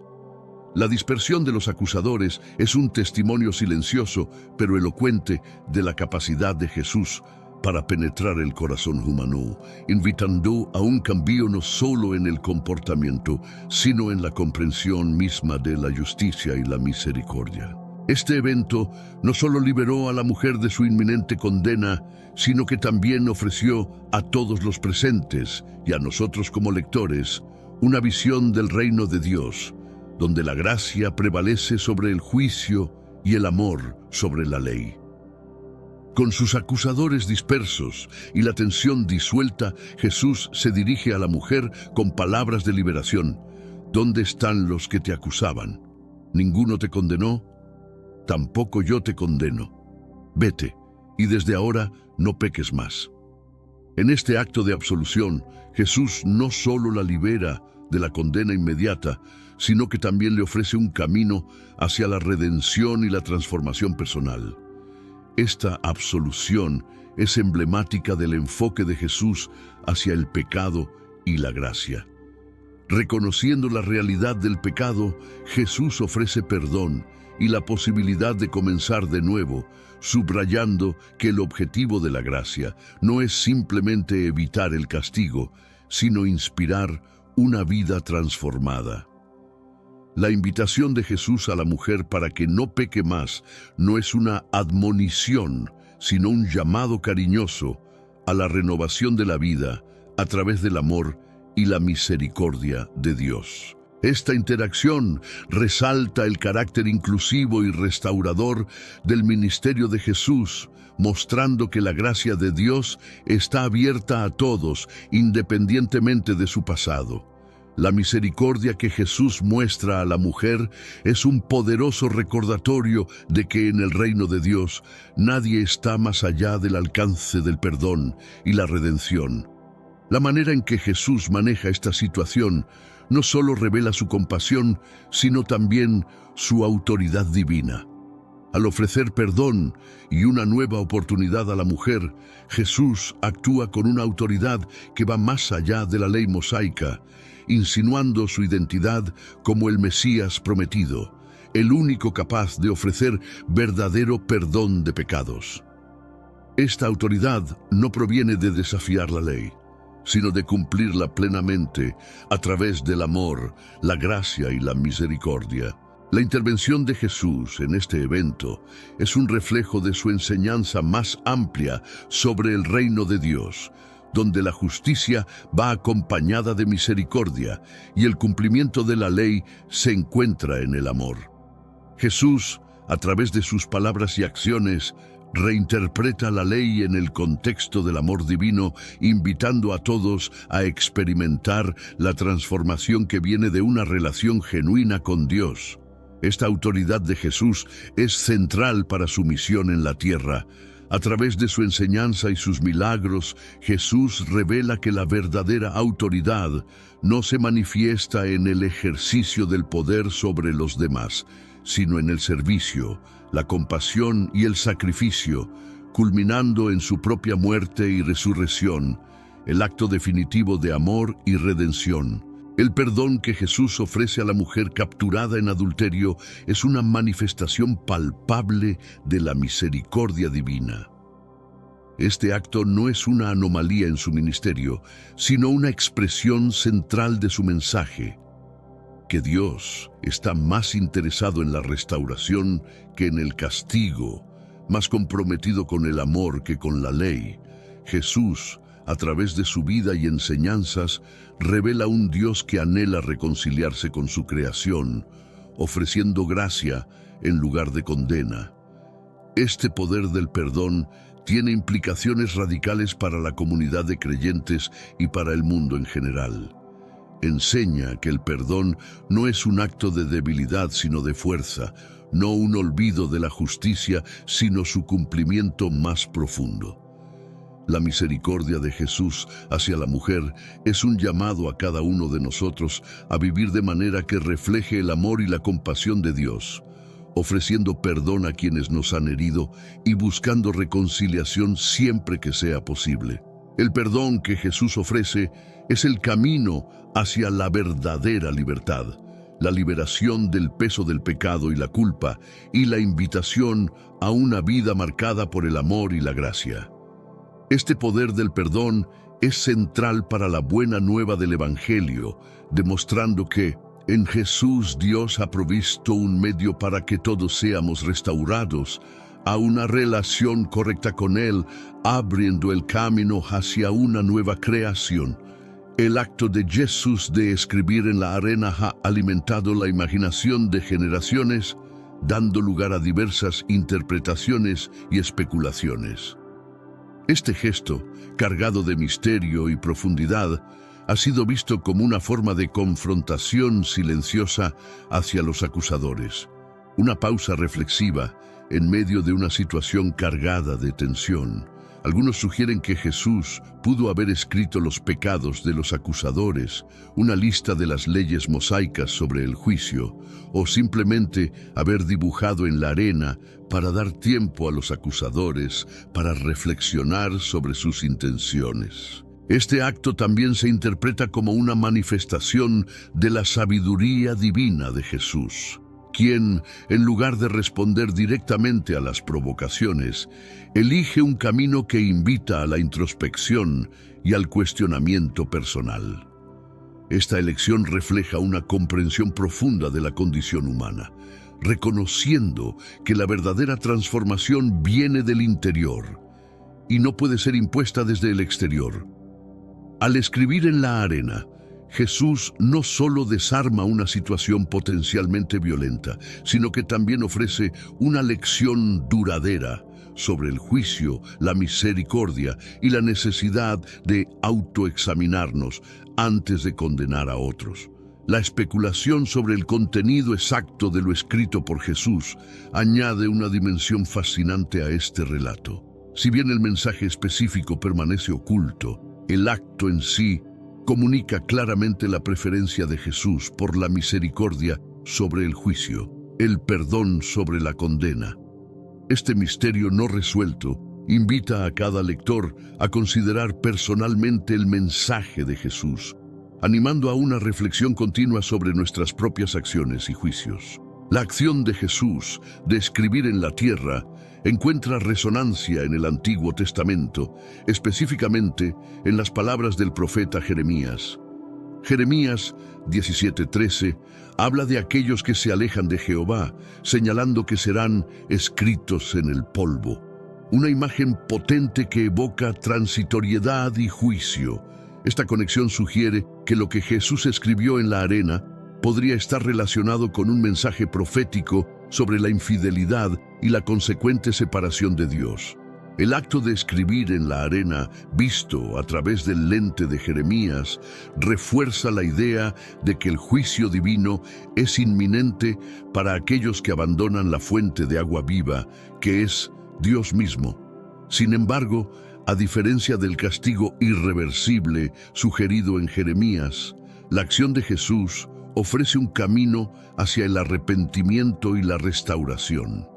La dispersión de los acusadores es un testimonio silencioso pero elocuente de la capacidad de Jesús para penetrar el corazón humano, invitando a un cambio no solo en el comportamiento, sino en la comprensión misma de la justicia y la misericordia. Este evento no solo liberó a la mujer de su inminente condena, sino que también ofreció a todos los presentes y a nosotros como lectores una visión del reino de Dios, donde la gracia prevalece sobre el juicio y el amor sobre la ley. Con sus acusadores dispersos y la tensión disuelta, Jesús se dirige a la mujer con palabras de liberación. ¿Dónde están los que te acusaban? ¿Ninguno te condenó? Tampoco yo te condeno. Vete, y desde ahora no peques más. En este acto de absolución, Jesús no solo la libera de la condena inmediata, sino que también le ofrece un camino hacia la redención y la transformación personal. Esta absolución es emblemática del enfoque de Jesús hacia el pecado y la gracia. Reconociendo la realidad del pecado, Jesús ofrece perdón y la posibilidad de comenzar de nuevo, subrayando que el objetivo de la gracia no es simplemente evitar el castigo, sino inspirar una vida transformada. La invitación de Jesús a la mujer para que no peque más no es una admonición, sino un llamado cariñoso a la renovación de la vida a través del amor y la misericordia de Dios. Esta interacción resalta el carácter inclusivo y restaurador del ministerio de Jesús, mostrando que la gracia de Dios está abierta a todos, independientemente de su pasado. La misericordia que Jesús muestra a la mujer es un poderoso recordatorio de que en el reino de Dios nadie está más allá del alcance del perdón y la redención. La manera en que Jesús maneja esta situación no solo revela su compasión, sino también su autoridad divina. Al ofrecer perdón y una nueva oportunidad a la mujer, Jesús actúa con una autoridad que va más allá de la ley mosaica, insinuando su identidad como el Mesías prometido, el único capaz de ofrecer verdadero perdón de pecados. Esta autoridad no proviene de desafiar la ley, sino de cumplirla plenamente a través del amor, la gracia y la misericordia. La intervención de Jesús en este evento es un reflejo de su enseñanza más amplia sobre el reino de Dios, donde la justicia va acompañada de misericordia y el cumplimiento de la ley se encuentra en el amor. Jesús, a través de sus palabras y acciones, reinterpreta la ley en el contexto del amor divino, invitando a todos a experimentar la transformación que viene de una relación genuina con Dios. Esta autoridad de Jesús es central para su misión en la tierra. A través de su enseñanza y sus milagros, Jesús revela que la verdadera autoridad no se manifiesta en el ejercicio del poder sobre los demás, sino en el servicio, la compasión y el sacrificio, culminando en su propia muerte y resurrección, el acto definitivo de amor y redención. El perdón que Jesús ofrece a la mujer capturada en adulterio es una manifestación palpable de la misericordia divina. Este acto no es una anomalía en su ministerio, sino una expresión central de su mensaje. que Dios está más interesado en la restauración que en el castigo, más comprometido con el amor que con la ley. Jesús, a través de su vida y enseñanzas, revela un Dios que anhela reconciliarse con su creación, ofreciendo gracia en lugar de condena. Este poder del perdón tiene implicaciones radicales para la comunidad de creyentes y para el mundo en general. Enseña que el perdón no es un acto de debilidad, sino de fuerza, no un olvido de la justicia, sino su cumplimiento más profundo. La misericordia de Jesús hacia la mujer es un llamado a cada uno de nosotros a vivir de manera que refleje el amor y la compasión de Dios, ofreciendo perdón a quienes nos han herido y buscando reconciliación siempre que sea posible. El perdón que Jesús ofrece es el camino hacia la verdadera libertad, la liberación del peso del pecado y la culpa, y la invitación a una vida marcada por el amor y la gracia. Este poder del perdón es central para la buena nueva del Evangelio, demostrando que en Jesús Dios ha provisto un medio para que todos seamos restaurados a una relación correcta con Él, abriendo el camino hacia una nueva creación. El acto de Jesús de escribir en la arena ha alimentado la imaginación de generaciones, dando lugar a diversas interpretaciones y especulaciones. Este gesto, cargado de misterio y profundidad, ha sido visto como una forma de confrontación silenciosa hacia los acusadores, una pausa reflexiva en medio de una situación cargada de tensión. Algunos sugieren que Jesús pudo haber escrito los pecados de los acusadores, una lista de las leyes mosaicas sobre el juicio, o simplemente haber dibujado en la arena para dar tiempo a los acusadores para reflexionar sobre sus intenciones. Este acto también se interpreta como una manifestación de la sabiduría divina de Jesús, quien, en lugar de responder directamente a las provocaciones, elige un camino que invita a la introspección y al cuestionamiento personal. Esta elección refleja una comprensión profunda de la condición humana, reconociendo que la verdadera transformación viene del interior y no puede ser impuesta desde el exterior. Al escribir en la arena, Jesús no solo desarma una situación potencialmente violenta, sino que también ofrece una lección duradera sobre el juicio, la misericordia y la necesidad de autoexaminarnos antes de condenar a otros. La especulación sobre el contenido exacto de lo escrito por Jesús añade una dimensión fascinante a este relato. Si bien el mensaje específico permanece oculto, el acto en sí comunica claramente la preferencia de Jesús por la misericordia sobre el juicio, el perdón sobre la condena. Este misterio no resuelto invita a cada lector a considerar personalmente el mensaje de Jesús, animando a una reflexión continua sobre nuestras propias acciones y juicios. La acción de Jesús de escribir en la tierra encuentra resonancia en el Antiguo Testamento, específicamente en las palabras del profeta Jeremías. Jeremías 17:13 habla de aquellos que se alejan de Jehová, señalando que serán escritos en el polvo. Una imagen potente que evoca transitoriedad y juicio. Esta conexión sugiere que lo que Jesús escribió en la arena podría estar relacionado con un mensaje profético sobre la infidelidad y la consecuente separación de Dios. El acto de escribir en la arena, visto a través del lente de Jeremías, refuerza la idea de que el juicio divino es inminente para aquellos que abandonan la fuente de agua viva, que es Dios mismo. Sin embargo, a diferencia del castigo irreversible sugerido en Jeremías, la acción de Jesús ofrece un camino hacia el arrepentimiento y la restauración.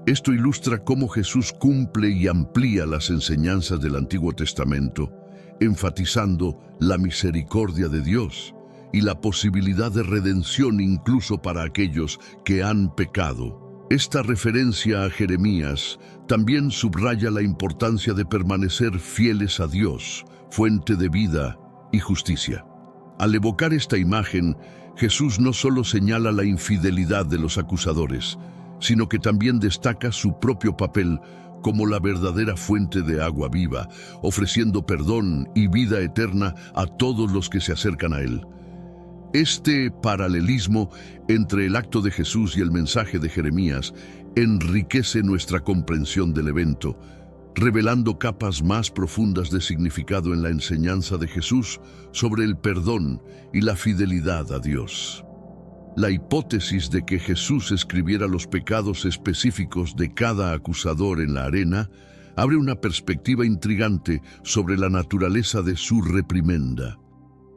Esto ilustra cómo Jesús cumple y amplía las enseñanzas del Antiguo Testamento, enfatizando la misericordia de Dios y la posibilidad de redención incluso para aquellos que han pecado. Esta referencia a Jeremías también subraya la importancia de permanecer fieles a Dios, fuente de vida y justicia. Al evocar esta imagen, Jesús no solo señala la infidelidad de los acusadores, sino que también destaca su propio papel como la verdadera fuente de agua viva, ofreciendo perdón y vida eterna a todos los que se acercan a Él. Este paralelismo entre el acto de Jesús y el mensaje de Jeremías enriquece nuestra comprensión del evento, revelando capas más profundas de significado en la enseñanza de Jesús sobre el perdón y la fidelidad a Dios. La hipótesis de que Jesús escribiera los pecados específicos de cada acusador en la arena abre una perspectiva intrigante sobre la naturaleza de su reprimenda.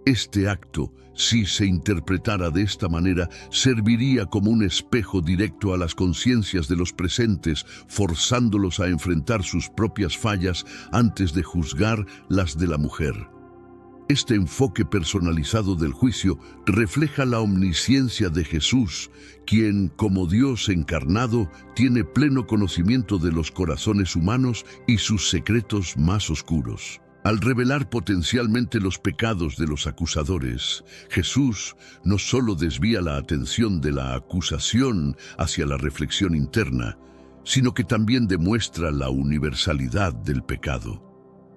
Este acto, si se interpretara de esta manera, serviría como un espejo directo a las conciencias de los presentes, forzándolos a enfrentar sus propias fallas antes de juzgar las de la mujer. Este enfoque personalizado del juicio refleja la omnisciencia de Jesús, quien, como Dios encarnado, tiene pleno conocimiento de los corazones humanos y sus secretos más oscuros. Al revelar potencialmente los pecados de los acusadores, Jesús no solo desvía la atención de la acusación hacia la reflexión interna, sino que también demuestra la universalidad del pecado.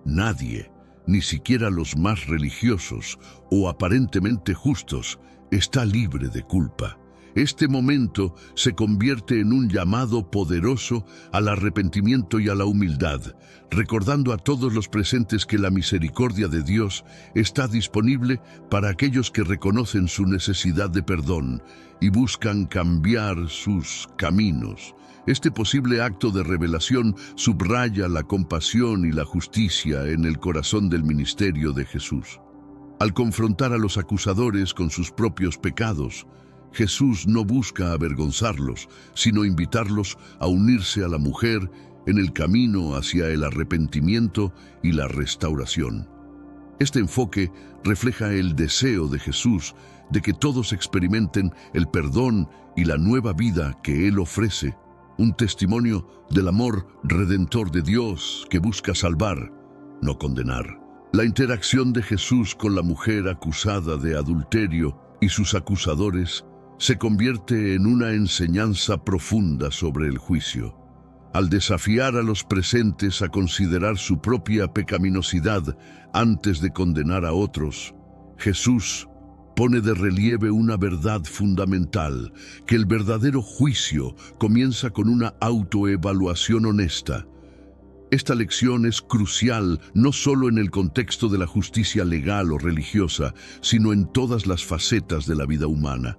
Nadie, ni siquiera los más religiosos o aparentemente justos, está libre de culpa. Este momento se convierte en un llamado poderoso al arrepentimiento y a la humildad, recordando a todos los presentes que la misericordia de Dios está disponible para aquellos que reconocen su necesidad de perdón y buscan cambiar sus caminos. Este posible acto de revelación subraya la compasión y la justicia en el corazón del ministerio de Jesús. Al confrontar a los acusadores con sus propios pecados, Jesús no busca avergonzarlos, sino invitarlos a unirse a la mujer en el camino hacia el arrepentimiento y la restauración. Este enfoque refleja el deseo de Jesús de que todos experimenten el perdón y la nueva vida que Él ofrece, un testimonio del amor redentor de Dios que busca salvar, no condenar. La interacción de Jesús con la mujer acusada de adulterio y sus acusadores se convierte en una enseñanza profunda sobre el juicio. Al desafiar a los presentes a considerar su propia pecaminosidad antes de condenar a otros, Jesús pone de relieve una verdad fundamental, que el verdadero juicio comienza con una autoevaluación honesta. Esta lección es crucial no solo en el contexto de la justicia legal o religiosa, sino en todas las facetas de la vida humana.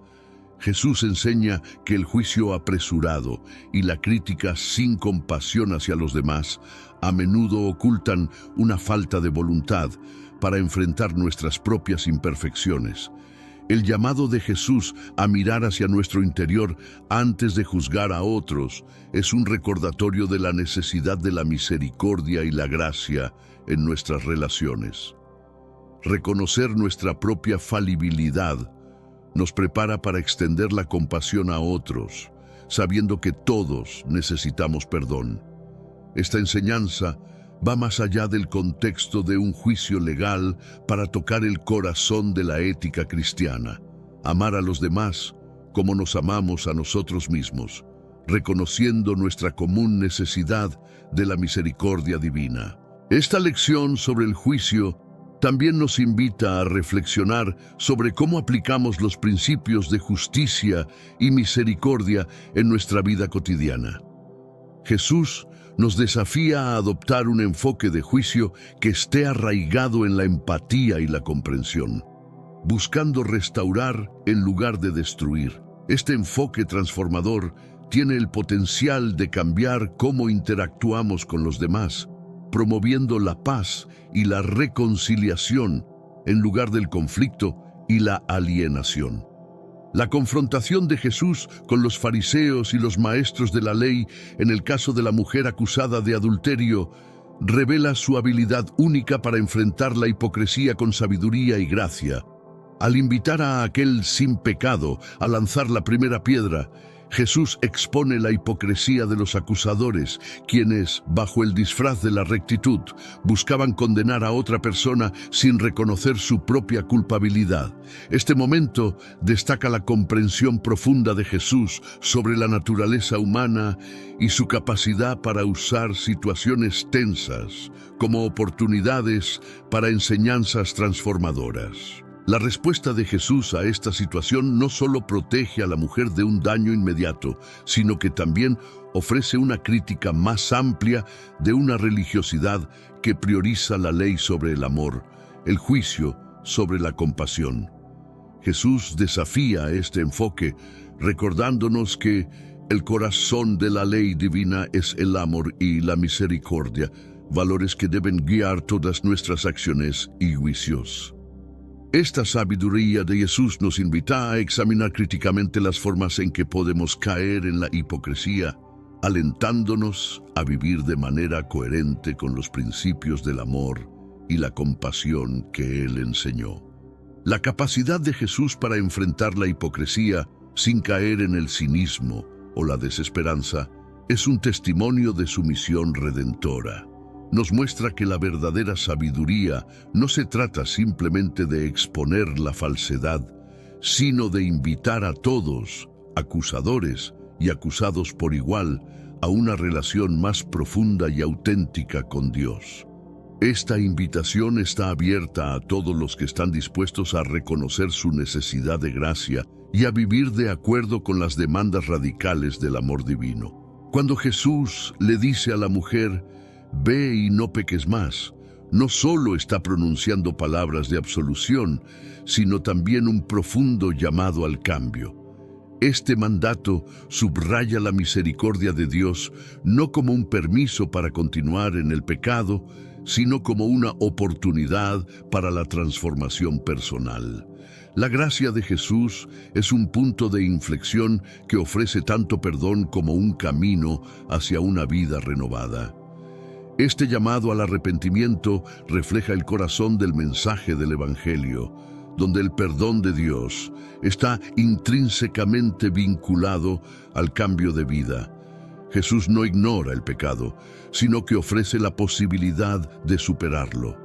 Jesús enseña que el juicio apresurado y la crítica sin compasión hacia los demás a menudo ocultan una falta de voluntad para enfrentar nuestras propias imperfecciones. El llamado de Jesús a mirar hacia nuestro interior antes de juzgar a otros es un recordatorio de la necesidad de la misericordia y la gracia en nuestras relaciones. Reconocer nuestra propia falibilidad nos prepara para extender la compasión a otros, sabiendo que todos necesitamos perdón. Esta enseñanza va más allá del contexto de un juicio legal para tocar el corazón de la ética cristiana. Amar a los demás como nos amamos a nosotros mismos, reconociendo nuestra común necesidad de la misericordia divina. Esta lección sobre el juicio también nos invita a reflexionar sobre cómo aplicamos los principios de justicia y misericordia en nuestra vida cotidiana. Jesús nos desafía a adoptar un enfoque de juicio que esté arraigado en la empatía y la comprensión, buscando restaurar en lugar de destruir. Este enfoque transformador tiene el potencial de cambiar cómo interactuamos con los demás, promoviendo la paz y la reconciliación en lugar del conflicto y la alienación. La confrontación de Jesús con los fariseos y los maestros de la ley en el caso de la mujer acusada de adulterio revela su habilidad única para enfrentar la hipocresía con sabiduría y gracia. Al invitar a aquel sin pecado a lanzar la primera piedra, Jesús expone la hipocresía de los acusadores, quienes, bajo el disfraz de la rectitud, buscaban condenar a otra persona sin reconocer su propia culpabilidad. Este momento destaca la comprensión profunda de Jesús sobre la naturaleza humana y su capacidad para usar situaciones tensas como oportunidades para enseñanzas transformadoras. La respuesta de Jesús a esta situación no solo protege a la mujer de un daño inmediato, sino que también ofrece una crítica más amplia de una religiosidad que prioriza la ley sobre el amor, el juicio sobre la compasión. Jesús desafía este enfoque, recordándonos que el corazón de la ley divina es el amor y la misericordia, valores que deben guiar todas nuestras acciones y juicios. Esta sabiduría de Jesús nos invita a examinar críticamente las formas en que podemos caer en la hipocresía, alentándonos a vivir de manera coherente con los principios del amor y la compasión que Él enseñó. La capacidad de Jesús para enfrentar la hipocresía sin caer en el cinismo o la desesperanza es un testimonio de su misión redentora. Nos muestra que la verdadera sabiduría no se trata simplemente de exponer la falsedad, sino de invitar a todos, acusadores y acusados por igual, a una relación más profunda y auténtica con Dios. Esta invitación está abierta a todos los que están dispuestos a reconocer su necesidad de gracia y a vivir de acuerdo con las demandas radicales del amor divino. Cuando Jesús le dice a la mujer, «Ve y no peques más», no solo está pronunciando palabras de absolución, sino también un profundo llamado al cambio. Este mandato subraya la misericordia de Dios no como un permiso para continuar en el pecado, sino como una oportunidad para la transformación personal. La gracia de Jesús es un punto de inflexión que ofrece tanto perdón como un camino hacia una vida renovada. Este llamado al arrepentimiento refleja el corazón del mensaje del Evangelio, donde el perdón de Dios está intrínsecamente vinculado al cambio de vida. Jesús no ignora el pecado, sino que ofrece la posibilidad de superarlo.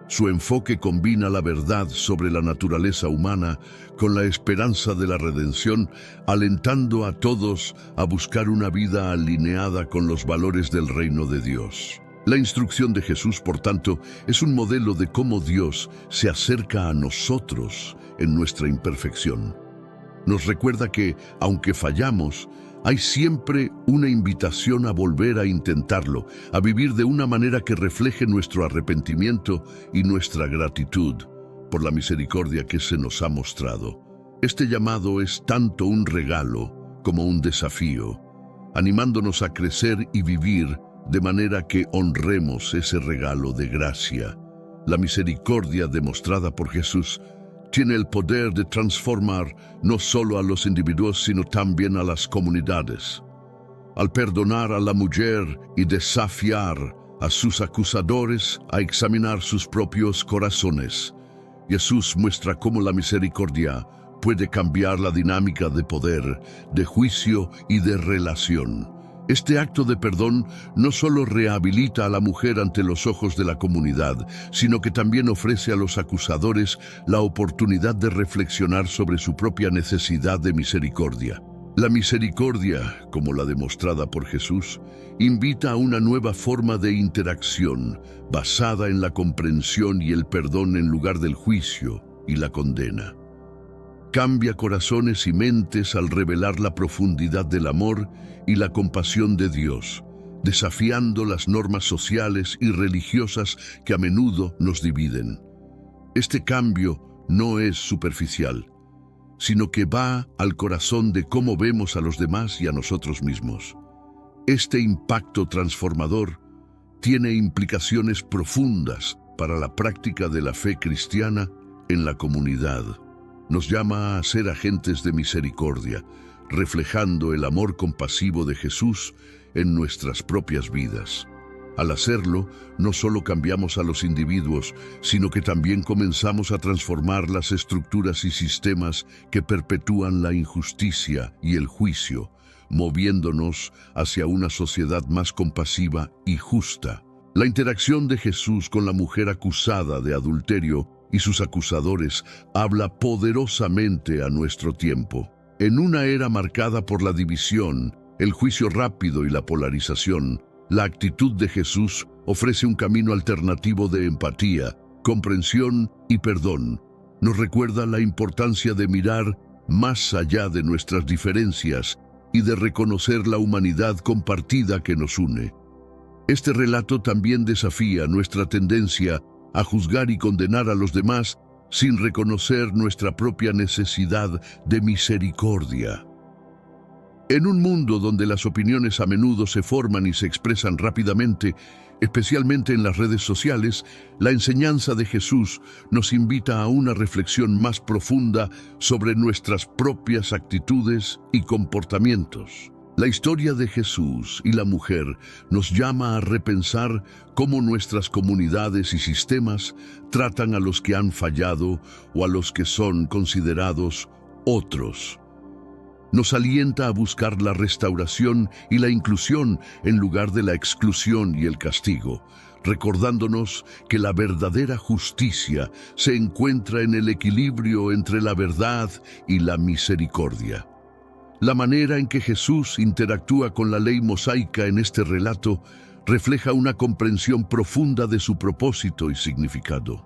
Su enfoque combina la verdad sobre la naturaleza humana con la esperanza de la redención, alentando a todos a buscar una vida alineada con los valores del reino de Dios. La instrucción de Jesús, por tanto, es un modelo de cómo Dios se acerca a nosotros en nuestra imperfección. Nos recuerda que, aunque fallamos, hay siempre una invitación a volver a intentarlo, a vivir de una manera que refleje nuestro arrepentimiento y nuestra gratitud por la misericordia que se nos ha mostrado. Este llamado es tanto un regalo como un desafío, animándonos a crecer y vivir de manera que honremos ese regalo de gracia. La misericordia demostrada por Jesús tiene el poder de transformar no solo a los individuos, sino también a las comunidades. Al perdonar a la mujer y desafiar a sus acusadores a examinar sus propios corazones, Jesús muestra cómo la misericordia puede cambiar la dinámica de poder, de juicio y de relación. Este acto de perdón no solo rehabilita a la mujer ante los ojos de la comunidad, sino que también ofrece a los acusadores la oportunidad de reflexionar sobre su propia necesidad de misericordia. La misericordia, como la demostrada por Jesús, invita a una nueva forma de interacción basada en la comprensión y el perdón en lugar del juicio y la condena. Cambia corazones y mentes al revelar la profundidad del amor y la compasión de Dios, desafiando las normas sociales y religiosas que a menudo nos dividen. Este cambio no es superficial, sino que va al corazón de cómo vemos a los demás y a nosotros mismos. Este impacto transformador tiene implicaciones profundas para la práctica de la fe cristiana en la comunidad. Nos llama a ser agentes de misericordia, reflejando el amor compasivo de Jesús en nuestras propias vidas. Al hacerlo, no solo cambiamos a los individuos, sino que también comenzamos a transformar las estructuras y sistemas que perpetúan la injusticia y el juicio, moviéndonos hacia una sociedad más compasiva y justa. La interacción de Jesús con la mujer acusada de adulterio y sus acusadores habla poderosamente a nuestro tiempo. En una era marcada por la división, el juicio rápido y la polarización, la actitud de Jesús ofrece un camino alternativo de empatía, comprensión y perdón. Nos recuerda la importancia de mirar más allá de nuestras diferencias y de reconocer la humanidad compartida que nos une. Este relato también desafía nuestra tendencia a juzgar y condenar a los demás sin reconocer nuestra propia necesidad de misericordia. En un mundo donde las opiniones a menudo se forman y se expresan rápidamente, especialmente en las redes sociales, la enseñanza de Jesús nos invita a una reflexión más profunda sobre nuestras propias actitudes y comportamientos. La historia de Jesús y la mujer nos llama a repensar cómo nuestras comunidades y sistemas tratan a los que han fallado o a los que son considerados otros. Nos alienta a buscar la restauración y la inclusión en lugar de la exclusión y el castigo, recordándonos que la verdadera justicia se encuentra en el equilibrio entre la verdad y la misericordia. La manera en que Jesús interactúa con la ley mosaica en este relato refleja una comprensión profunda de su propósito y significado.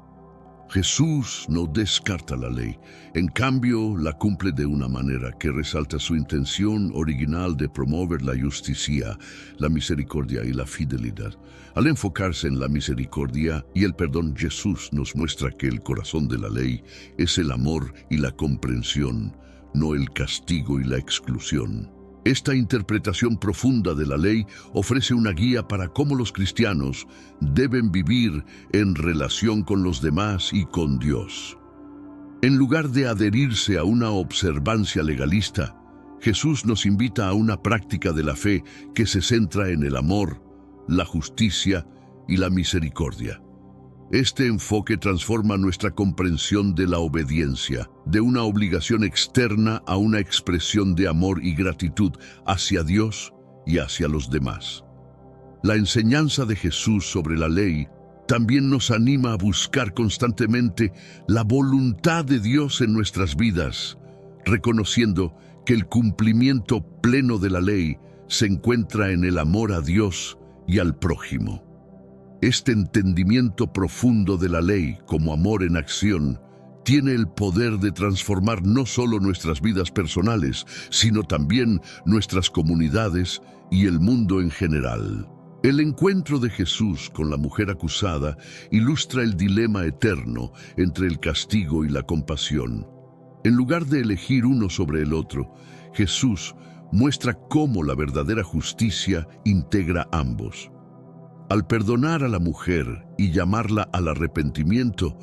Jesús no descarta la ley, en cambio la cumple de una manera que resalta su intención original de promover la justicia, la misericordia y la fidelidad. Al enfocarse en la misericordia y el perdón, Jesús nos muestra que el corazón de la ley es el amor y la comprensión, no el castigo y la exclusión. Esta interpretación profunda de la ley ofrece una guía para cómo los cristianos deben vivir en relación con los demás y con Dios. En lugar de adherirse a una observancia legalista, Jesús nos invita a una práctica de la fe que se centra en el amor, la justicia y la misericordia. Este enfoque transforma nuestra comprensión de la obediencia, de una obligación externa a una expresión de amor y gratitud hacia Dios y hacia los demás. La enseñanza de Jesús sobre la ley también nos anima a buscar constantemente la voluntad de Dios en nuestras vidas, reconociendo que el cumplimiento pleno de la ley se encuentra en el amor a Dios y al prójimo. Este entendimiento profundo de la ley como amor en acción tiene el poder de transformar no solo nuestras vidas personales, sino también nuestras comunidades y el mundo en general. El encuentro de Jesús con la mujer acusada ilustra el dilema eterno entre el castigo y la compasión. En lugar de elegir uno sobre el otro, Jesús muestra cómo la verdadera justicia integra ambos. Al perdonar a la mujer y llamarla al arrepentimiento,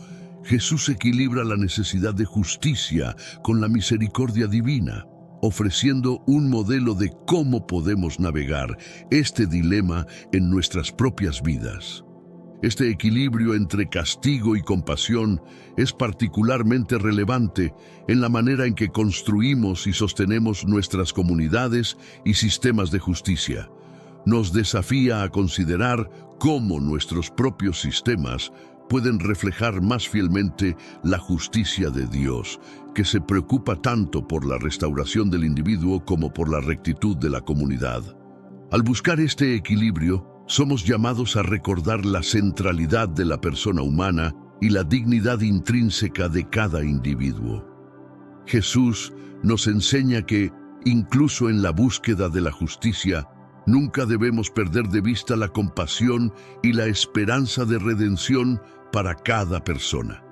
Jesús equilibra la necesidad de justicia con la misericordia divina, ofreciendo un modelo de cómo podemos navegar este dilema en nuestras propias vidas. Este equilibrio entre castigo y compasión es particularmente relevante en la manera en que construimos y sostenemos nuestras comunidades y sistemas de justicia. Nos desafía a considerar cómo nuestros propios sistemas pueden reflejar más fielmente la justicia de Dios, que se preocupa tanto por la restauración del individuo como por la rectitud de la comunidad. Al buscar este equilibrio, somos llamados a recordar la centralidad de la persona humana y la dignidad intrínseca de cada individuo. Jesús nos enseña que, incluso en la búsqueda de la justicia, nunca debemos perder de vista la compasión y la esperanza de redención para cada persona.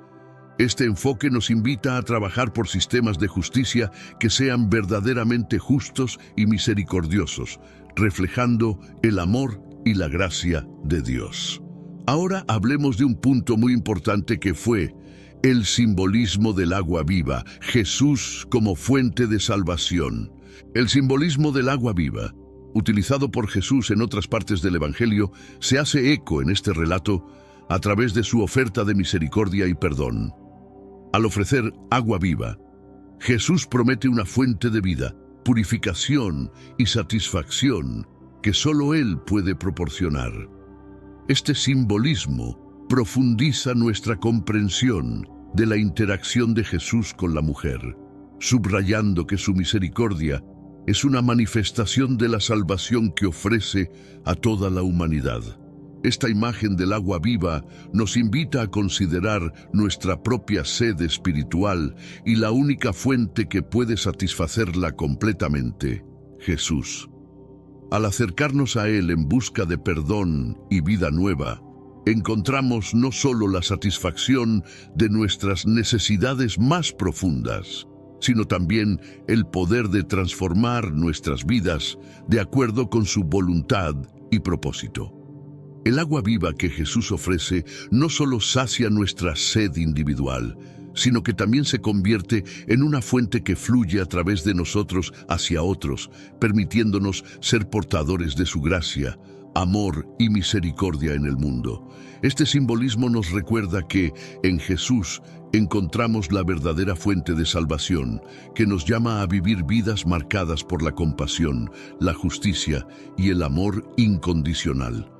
Este enfoque nos invita a trabajar por sistemas de justicia que sean verdaderamente justos y misericordiosos, reflejando el amor y la gracia de Dios. Ahora hablemos de un punto muy importante que fue el simbolismo del agua viva, Jesús como fuente de salvación. El simbolismo del agua viva, utilizado por Jesús en otras partes del Evangelio, se hace eco en este relato a través de su oferta de misericordia y perdón. Al ofrecer agua viva, Jesús promete una fuente de vida, purificación y satisfacción que solo Él puede proporcionar. Este simbolismo profundiza nuestra comprensión de la interacción de Jesús con la mujer, subrayando que su misericordia es una manifestación de la salvación que ofrece a toda la humanidad. Esta imagen del agua viva nos invita a considerar nuestra propia sed espiritual y la única fuente que puede satisfacerla completamente, Jesús. Al acercarnos a Él en busca de perdón y vida nueva, encontramos no solo la satisfacción de nuestras necesidades más profundas, sino también el poder de transformar nuestras vidas de acuerdo con su voluntad y propósito. El agua viva que Jesús ofrece no solo sacia nuestra sed individual, sino que también se convierte en una fuente que fluye a través de nosotros hacia otros, permitiéndonos ser portadores de su gracia, amor y misericordia en el mundo. Este simbolismo nos recuerda que en Jesús encontramos la verdadera fuente de salvación, que nos llama a vivir vidas marcadas por la compasión, la justicia y el amor incondicional.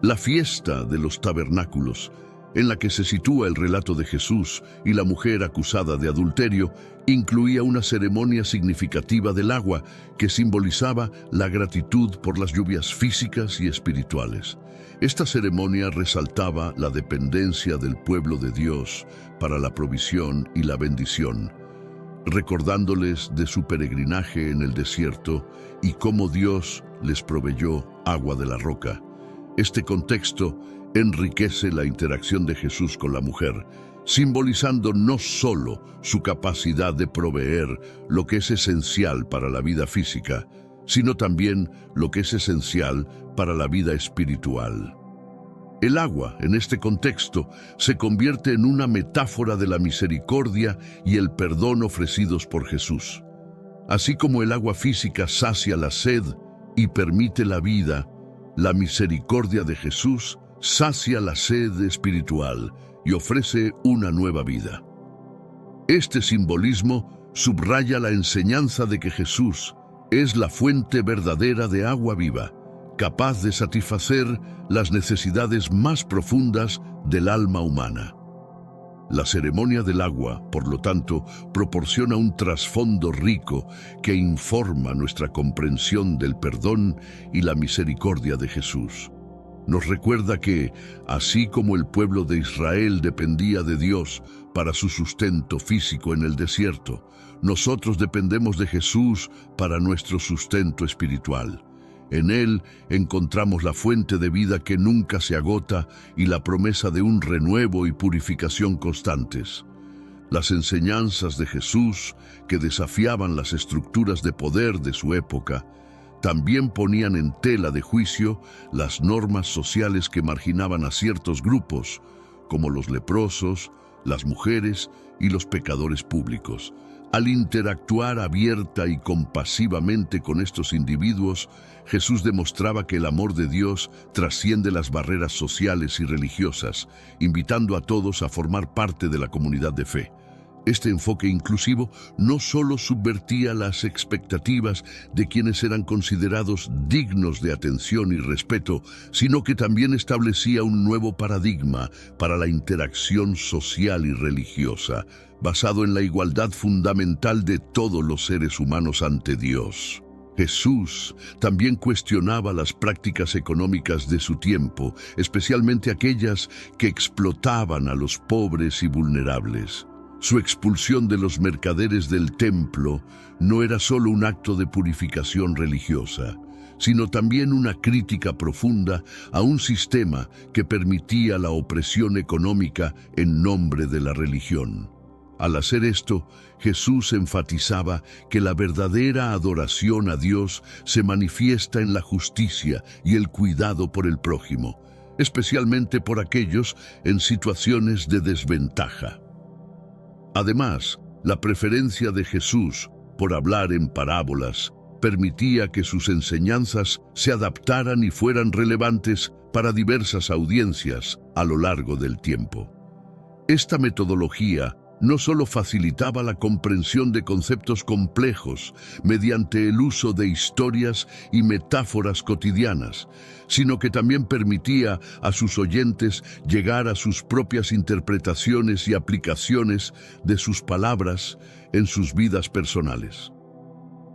La fiesta de los tabernáculos, en la que se sitúa el relato de Jesús y la mujer acusada de adulterio, incluía una ceremonia significativa del agua que simbolizaba la gratitud por las lluvias físicas y espirituales. Esta ceremonia resaltaba la dependencia del pueblo de Dios para la provisión y la bendición, recordándoles de su peregrinaje en el desierto y cómo Dios les proveyó agua de la roca. Este contexto enriquece la interacción de Jesús con la mujer, simbolizando no solo su capacidad de proveer lo que es esencial para la vida física, sino también lo que es esencial para la vida espiritual. El agua, en este contexto, se convierte en una metáfora de la misericordia y el perdón ofrecidos por Jesús. Así como el agua física sacia la sed y permite la vida, la misericordia de Jesús sacia la sed espiritual y ofrece una nueva vida. Este simbolismo subraya la enseñanza de que Jesús es la fuente verdadera de agua viva, capaz de satisfacer las necesidades más profundas del alma humana. La ceremonia del agua, por lo tanto, proporciona un trasfondo rico que informa nuestra comprensión del perdón y la misericordia de Jesús. Nos recuerda que, así como el pueblo de Israel dependía de Dios para su sustento físico en el desierto, nosotros dependemos de Jesús para nuestro sustento espiritual. En Él encontramos la fuente de vida que nunca se agota y la promesa de un renuevo y purificación constantes. Las enseñanzas de Jesús, que desafiaban las estructuras de poder de su época, también ponían en tela de juicio las normas sociales que marginaban a ciertos grupos, como los leprosos, las mujeres y los pecadores públicos. Al interactuar abierta y compasivamente con estos individuos, Jesús demostraba que el amor de Dios trasciende las barreras sociales y religiosas, invitando a todos a formar parte de la comunidad de fe. Este enfoque inclusivo no solo subvertía las expectativas de quienes eran considerados dignos de atención y respeto, sino que también establecía un nuevo paradigma para la interacción social y religiosa, basado en la igualdad fundamental de todos los seres humanos ante Dios. Jesús también cuestionaba las prácticas económicas de su tiempo, especialmente aquellas que explotaban a los pobres y vulnerables. Su expulsión de los mercaderes del templo no era solo un acto de purificación religiosa, sino también una crítica profunda a un sistema que permitía la opresión económica en nombre de la religión. Al hacer esto, Jesús enfatizaba que la verdadera adoración a Dios se manifiesta en la justicia y el cuidado por el prójimo, especialmente por aquellos en situaciones de desventaja. Además, la preferencia de Jesús por hablar en parábolas permitía que sus enseñanzas se adaptaran y fueran relevantes para diversas audiencias a lo largo del tiempo. Esta metodología no solo facilitaba la comprensión de conceptos complejos mediante el uso de historias y metáforas cotidianas, sino que también permitía a sus oyentes llegar a sus propias interpretaciones y aplicaciones de sus palabras en sus vidas personales.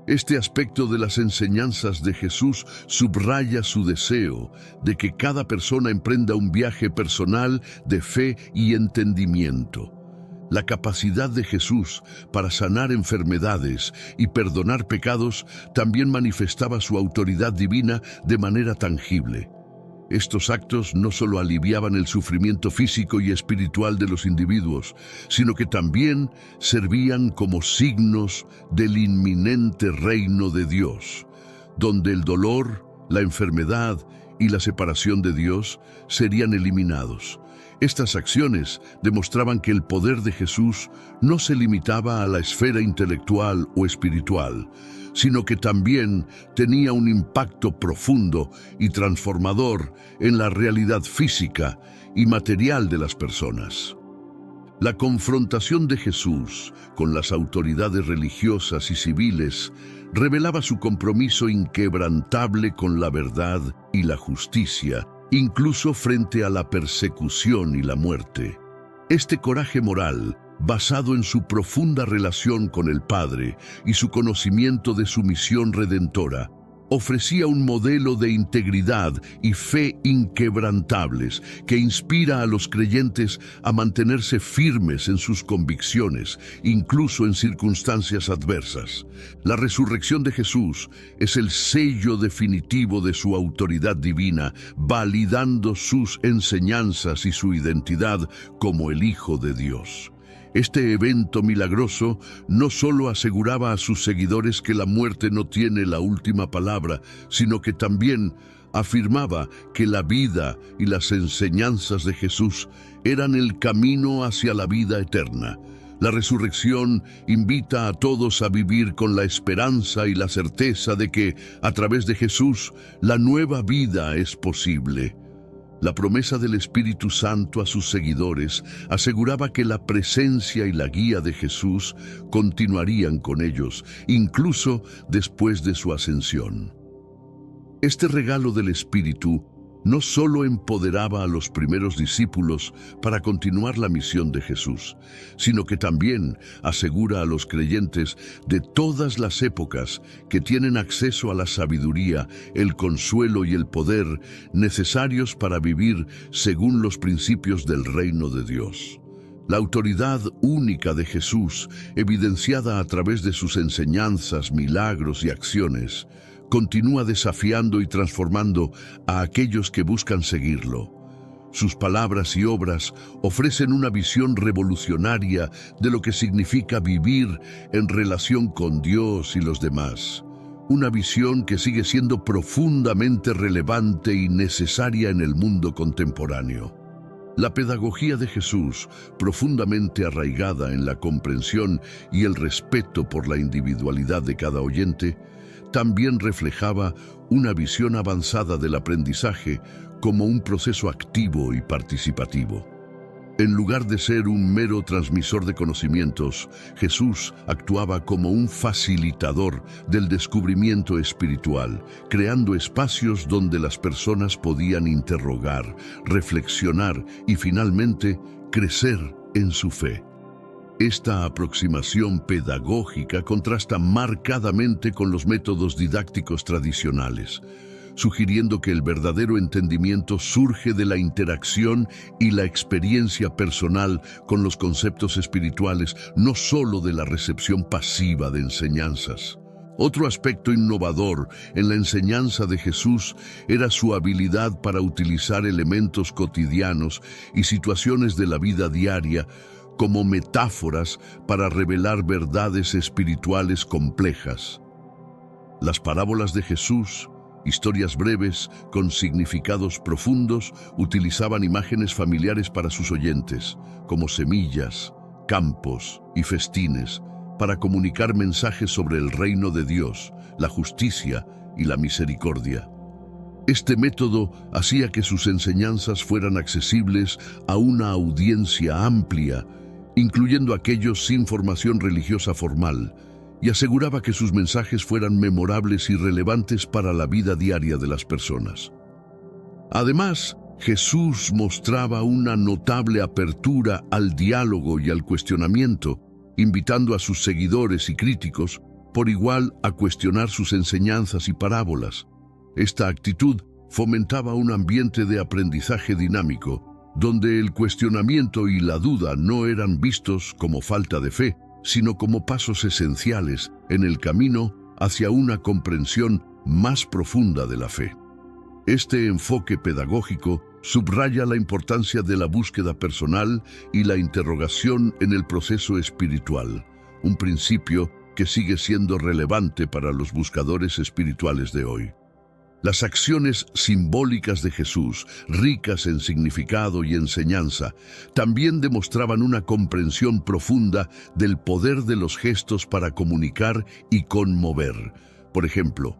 Este aspecto de las enseñanzas de Jesús subraya su deseo de que cada persona emprenda un viaje personal de fe y entendimiento. La capacidad de Jesús para sanar enfermedades y perdonar pecados también manifestaba su autoridad divina de manera tangible. Estos actos no solo aliviaban el sufrimiento físico y espiritual de los individuos, sino que también servían como signos del inminente reino de Dios, donde el dolor, la enfermedad y la separación de Dios serían eliminados. Estas acciones demostraban que el poder de Jesús no se limitaba a la esfera intelectual o espiritual, sino que también tenía un impacto profundo y transformador en la realidad física y material de las personas. La confrontación de Jesús con las autoridades religiosas y civiles revelaba su compromiso inquebrantable con la verdad y la justicia, incluso frente a la persecución y la muerte. Este coraje moral, basado en su profunda relación con el Padre y su conocimiento de su misión redentora, ofrecía un modelo de integridad y fe inquebrantables que inspira a los creyentes a mantenerse firmes en sus convicciones, incluso en circunstancias adversas. La resurrección de Jesús es el sello definitivo de su autoridad divina, validando sus enseñanzas y su identidad como el Hijo de Dios. Este evento milagroso no solo aseguraba a sus seguidores que la muerte no tiene la última palabra, sino que también afirmaba que la vida y las enseñanzas de Jesús eran el camino hacia la vida eterna. La resurrección invita a todos a vivir con la esperanza y la certeza de que, a través de Jesús, la nueva vida es posible. La promesa del Espíritu Santo a sus seguidores aseguraba que la presencia y la guía de Jesús continuarían con ellos, incluso después de su ascensión. Este regalo del Espíritu no solo empoderaba a los primeros discípulos para continuar la misión de Jesús, sino que también asegura a los creyentes de todas las épocas que tienen acceso a la sabiduría, el consuelo y el poder necesarios para vivir según los principios del reino de Dios. La autoridad única de Jesús, evidenciada a través de sus enseñanzas, milagros y acciones, continúa desafiando y transformando a aquellos que buscan seguirlo. Sus palabras y obras ofrecen una visión revolucionaria de lo que significa vivir en relación con Dios y los demás. Una visión que sigue siendo profundamente relevante y necesaria en el mundo contemporáneo. La pedagogía de Jesús, profundamente arraigada en la comprensión y el respeto por la individualidad de cada oyente, también reflejaba una visión avanzada del aprendizaje como un proceso activo y participativo. En lugar de ser un mero transmisor de conocimientos, Jesús actuaba como un facilitador del descubrimiento espiritual, creando espacios donde las personas podían interrogar, reflexionar y finalmente crecer en su fe. Esta aproximación pedagógica contrasta marcadamente con los métodos didácticos tradicionales, sugiriendo que el verdadero entendimiento surge de la interacción y la experiencia personal con los conceptos espirituales, no solo de la recepción pasiva de enseñanzas. Otro aspecto innovador en la enseñanza de Jesús era su habilidad para utilizar elementos cotidianos y situaciones de la vida diaria como metáforas para revelar verdades espirituales complejas. Las parábolas de Jesús, historias breves con significados profundos, utilizaban imágenes familiares para sus oyentes, como semillas, campos y festines, para comunicar mensajes sobre el reino de Dios, la justicia y la misericordia. Este método hacía que sus enseñanzas fueran accesibles a una audiencia amplia, incluyendo aquellos sin formación religiosa formal, y aseguraba que sus mensajes fueran memorables y relevantes para la vida diaria de las personas. Además, Jesús mostraba una notable apertura al diálogo y al cuestionamiento, invitando a sus seguidores y críticos por igual a cuestionar sus enseñanzas y parábolas. Esta actitud fomentaba un ambiente de aprendizaje dinámico, donde el cuestionamiento y la duda no eran vistos como falta de fe, sino como pasos esenciales en el camino hacia una comprensión más profunda de la fe. Este enfoque pedagógico subraya la importancia de la búsqueda personal y la interrogación en el proceso espiritual, un principio que sigue siendo relevante para los buscadores espirituales de hoy. Las acciones simbólicas de Jesús, ricas en significado y enseñanza, también demostraban una comprensión profunda del poder de los gestos para comunicar y conmover. Por ejemplo,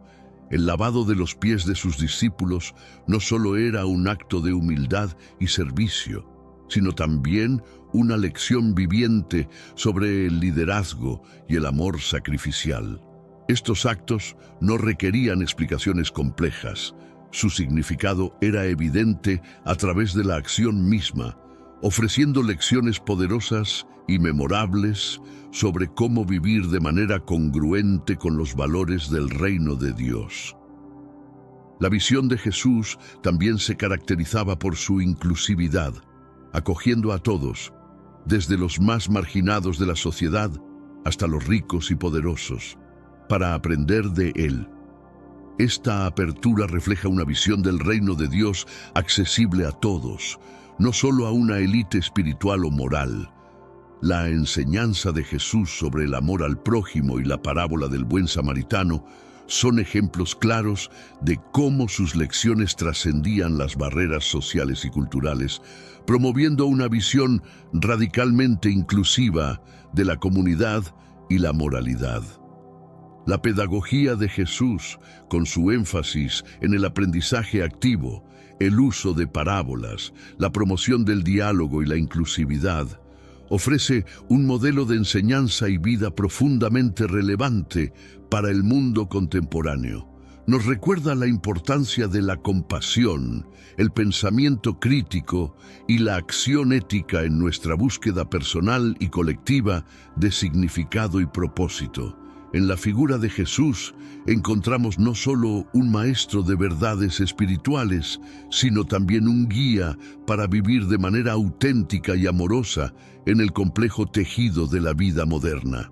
el lavado de los pies de sus discípulos no solo era un acto de humildad y servicio, sino también una lección viviente sobre el liderazgo y el amor sacrificial. Estos actos no requerían explicaciones complejas. Su significado era evidente a través de la acción misma, ofreciendo lecciones poderosas y memorables sobre cómo vivir de manera congruente con los valores del reino de Dios. La visión de Jesús también se caracterizaba por su inclusividad, acogiendo a todos, desde los más marginados de la sociedad hasta los ricos y poderosos, para aprender de Él. Esta apertura refleja una visión del reino de Dios accesible a todos, no solo a una élite espiritual o moral. La enseñanza de Jesús sobre el amor al prójimo y la parábola del buen samaritano son ejemplos claros de cómo sus lecciones trascendían las barreras sociales y culturales, promoviendo una visión radicalmente inclusiva de la comunidad y la moralidad. La pedagogía de Jesús, con su énfasis en el aprendizaje activo, el uso de parábolas, la promoción del diálogo y la inclusividad, ofrece un modelo de enseñanza y vida profundamente relevante para el mundo contemporáneo. Nos recuerda la importancia de la compasión, el pensamiento crítico y la acción ética en nuestra búsqueda personal y colectiva de significado y propósito. En la figura de Jesús encontramos no solo un maestro de verdades espirituales, sino también un guía para vivir de manera auténtica y amorosa en el complejo tejido de la vida moderna.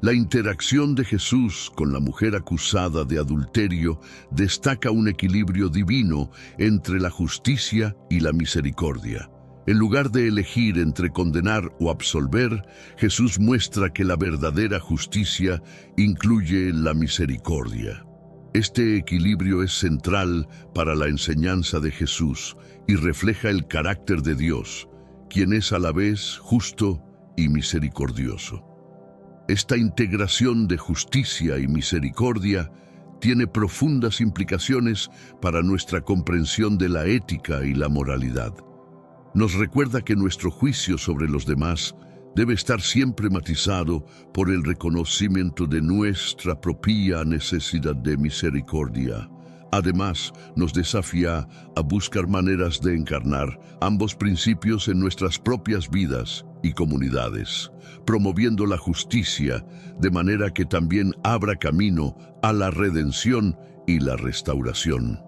La interacción de Jesús con la mujer acusada de adulterio destaca un equilibrio divino entre la justicia y la misericordia. En lugar de elegir entre condenar o absolver, Jesús muestra que la verdadera justicia incluye la misericordia. Este equilibrio es central para la enseñanza de Jesús y refleja el carácter de Dios, quien es a la vez justo y misericordioso. Esta integración de justicia y misericordia tiene profundas implicaciones para nuestra comprensión de la ética y la moralidad. Nos recuerda que nuestro juicio sobre los demás debe estar siempre matizado por el reconocimiento de nuestra propia necesidad de misericordia. Además, nos desafía a buscar maneras de encarnar ambos principios en nuestras propias vidas y comunidades, promoviendo la justicia de manera que también abra camino a la redención y la restauración.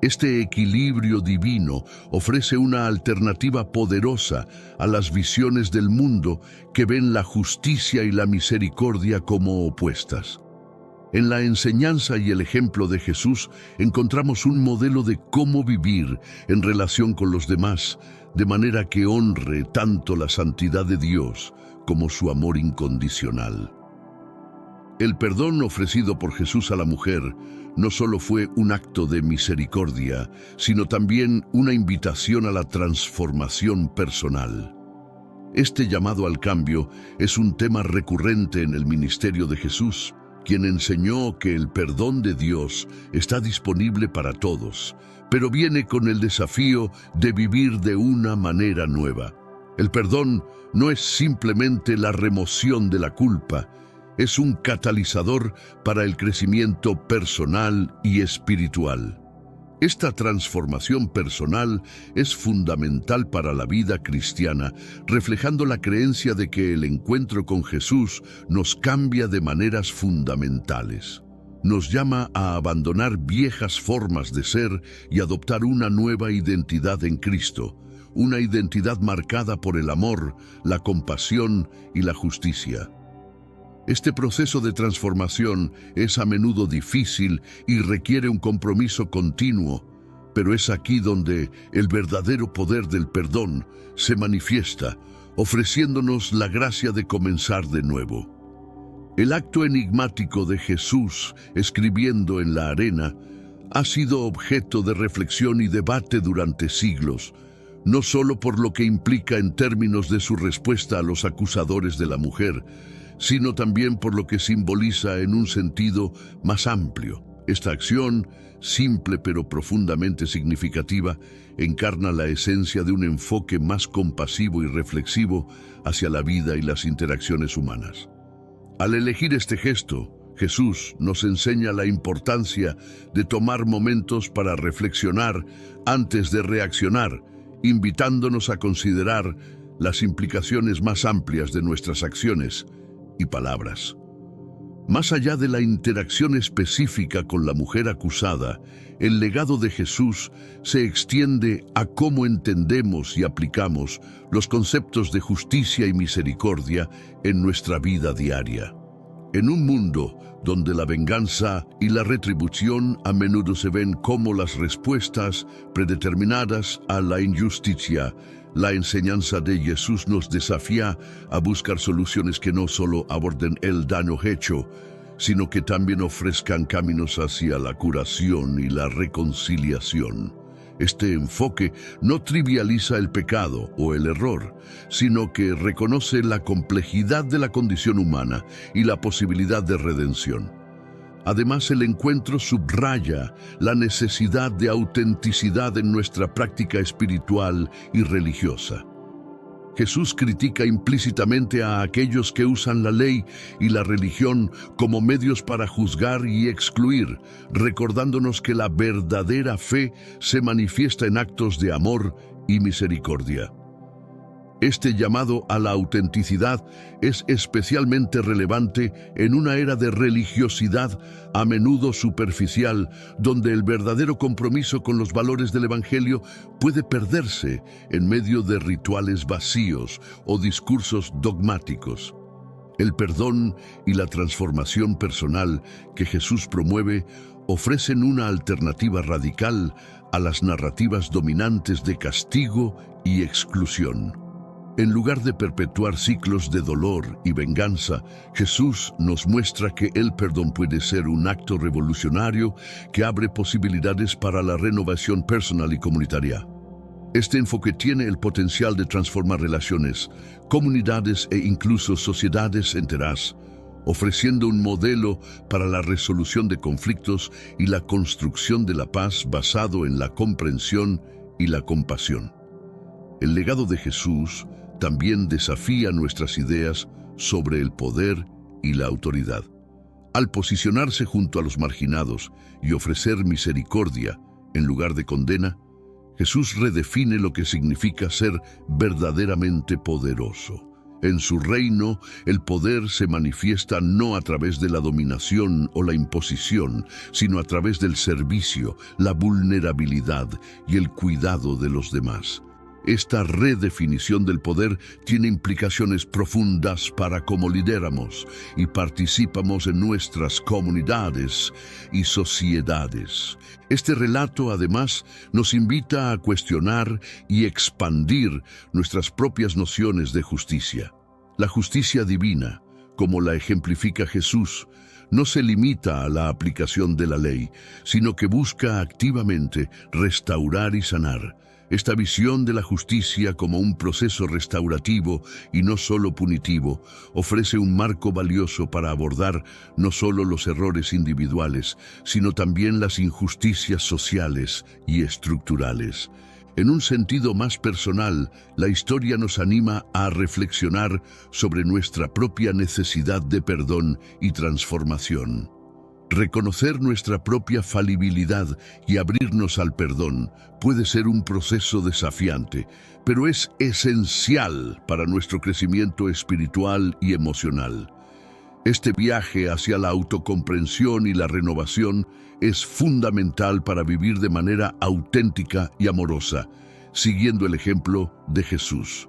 Este equilibrio divino ofrece una alternativa poderosa a las visiones del mundo que ven la justicia y la misericordia como opuestas. En la enseñanza y el ejemplo de Jesús encontramos un modelo de cómo vivir en relación con los demás, de manera que honre tanto la santidad de Dios como su amor incondicional. El perdón ofrecido por Jesús a la mujer no solo fue un acto de misericordia, sino también una invitación a la transformación personal. Este llamado al cambio es un tema recurrente en el ministerio de Jesús, quien enseñó que el perdón de Dios está disponible para todos, pero viene con el desafío de vivir de una manera nueva. El perdón no es simplemente la remoción de la culpa, es un catalizador para el crecimiento personal y espiritual. Esta transformación personal es fundamental para la vida cristiana, reflejando la creencia de que el encuentro con Jesús nos cambia de maneras fundamentales. Nos llama a abandonar viejas formas de ser y adoptar una nueva identidad en Cristo, una identidad marcada por el amor, la compasión y la justicia. Este proceso de transformación es a menudo difícil y requiere un compromiso continuo, pero es aquí donde el verdadero poder del perdón se manifiesta, ofreciéndonos la gracia de comenzar de nuevo. El acto enigmático de Jesús escribiendo en la arena ha sido objeto de reflexión y debate durante siglos, no solo por lo que implica en términos de su respuesta a los acusadores de la mujer, sino también por lo que simboliza en un sentido más amplio. Esta acción, simple pero profundamente significativa, encarna la esencia de un enfoque más compasivo y reflexivo hacia la vida y las interacciones humanas. Al elegir este gesto, Jesús nos enseña la importancia de tomar momentos para reflexionar antes de reaccionar, invitándonos a considerar las implicaciones más amplias de nuestras acciones y palabras. Más allá de la interacción específica con la mujer acusada, el legado de Jesús se extiende a cómo entendemos y aplicamos los conceptos de justicia y misericordia en nuestra vida diaria. En un mundo donde la venganza y la retribución a menudo se ven como las respuestas predeterminadas a la injusticia, la enseñanza de Jesús nos desafía a buscar soluciones que no solo aborden el daño hecho, sino que también ofrezcan caminos hacia la curación y la reconciliación. Este enfoque no trivializa el pecado o el error, sino que reconoce la complejidad de la condición humana y la posibilidad de redención. Además, el encuentro subraya la necesidad de autenticidad en nuestra práctica espiritual y religiosa. Jesús critica implícitamente a aquellos que usan la ley y la religión como medios para juzgar y excluir, recordándonos que la verdadera fe se manifiesta en actos de amor y misericordia. Este llamado a la autenticidad es especialmente relevante en una era de religiosidad a menudo superficial, donde el verdadero compromiso con los valores del Evangelio puede perderse en medio de rituales vacíos o discursos dogmáticos. El perdón y la transformación personal que Jesús promueve ofrecen una alternativa radical a las narrativas dominantes de castigo y exclusión. En lugar de perpetuar ciclos de dolor y venganza, Jesús nos muestra que el perdón puede ser un acto revolucionario que abre posibilidades para la renovación personal y comunitaria. Este enfoque tiene el potencial de transformar relaciones, comunidades e incluso sociedades enteras, ofreciendo un modelo para la resolución de conflictos y la construcción de la paz basado en la comprensión y la compasión. El legado de Jesús también desafía nuestras ideas sobre el poder y la autoridad. Al posicionarse junto a los marginados y ofrecer misericordia en lugar de condena, Jesús redefine lo que significa ser verdaderamente poderoso. En su reino, el poder se manifiesta no a través de la dominación o la imposición, sino a través del servicio, la vulnerabilidad y el cuidado de los demás. Esta redefinición del poder tiene implicaciones profundas para cómo lideramos y participamos en nuestras comunidades y sociedades. Este relato, además, nos invita a cuestionar y expandir nuestras propias nociones de justicia. La justicia divina, como la ejemplifica Jesús, no se limita a la aplicación de la ley, sino que busca activamente restaurar y sanar. Esta visión de la justicia como un proceso restaurativo y no solo punitivo ofrece un marco valioso para abordar no solo los errores individuales, sino también las injusticias sociales y estructurales. En un sentido más personal, la historia nos anima a reflexionar sobre nuestra propia necesidad de perdón y transformación. Reconocer nuestra propia falibilidad y abrirnos al perdón puede ser un proceso desafiante, pero es esencial para nuestro crecimiento espiritual y emocional. Este viaje hacia la autocomprensión y la renovación es fundamental para vivir de manera auténtica y amorosa, siguiendo el ejemplo de Jesús.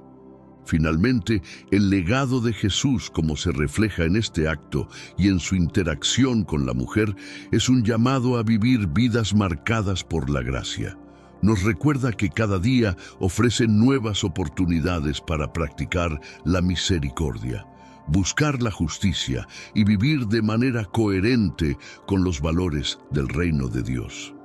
Finalmente, el legado de Jesús, como se refleja en este acto y en su interacción con la mujer, es un llamado a vivir vidas marcadas por la gracia. Nos recuerda que cada día ofrece nuevas oportunidades para practicar la misericordia, buscar la justicia y vivir de manera coherente con los valores del reino de Dios.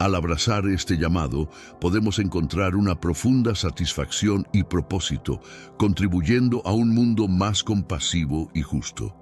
Al abrazar este llamado, podemos encontrar una profunda satisfacción y propósito, contribuyendo a un mundo más compasivo y justo.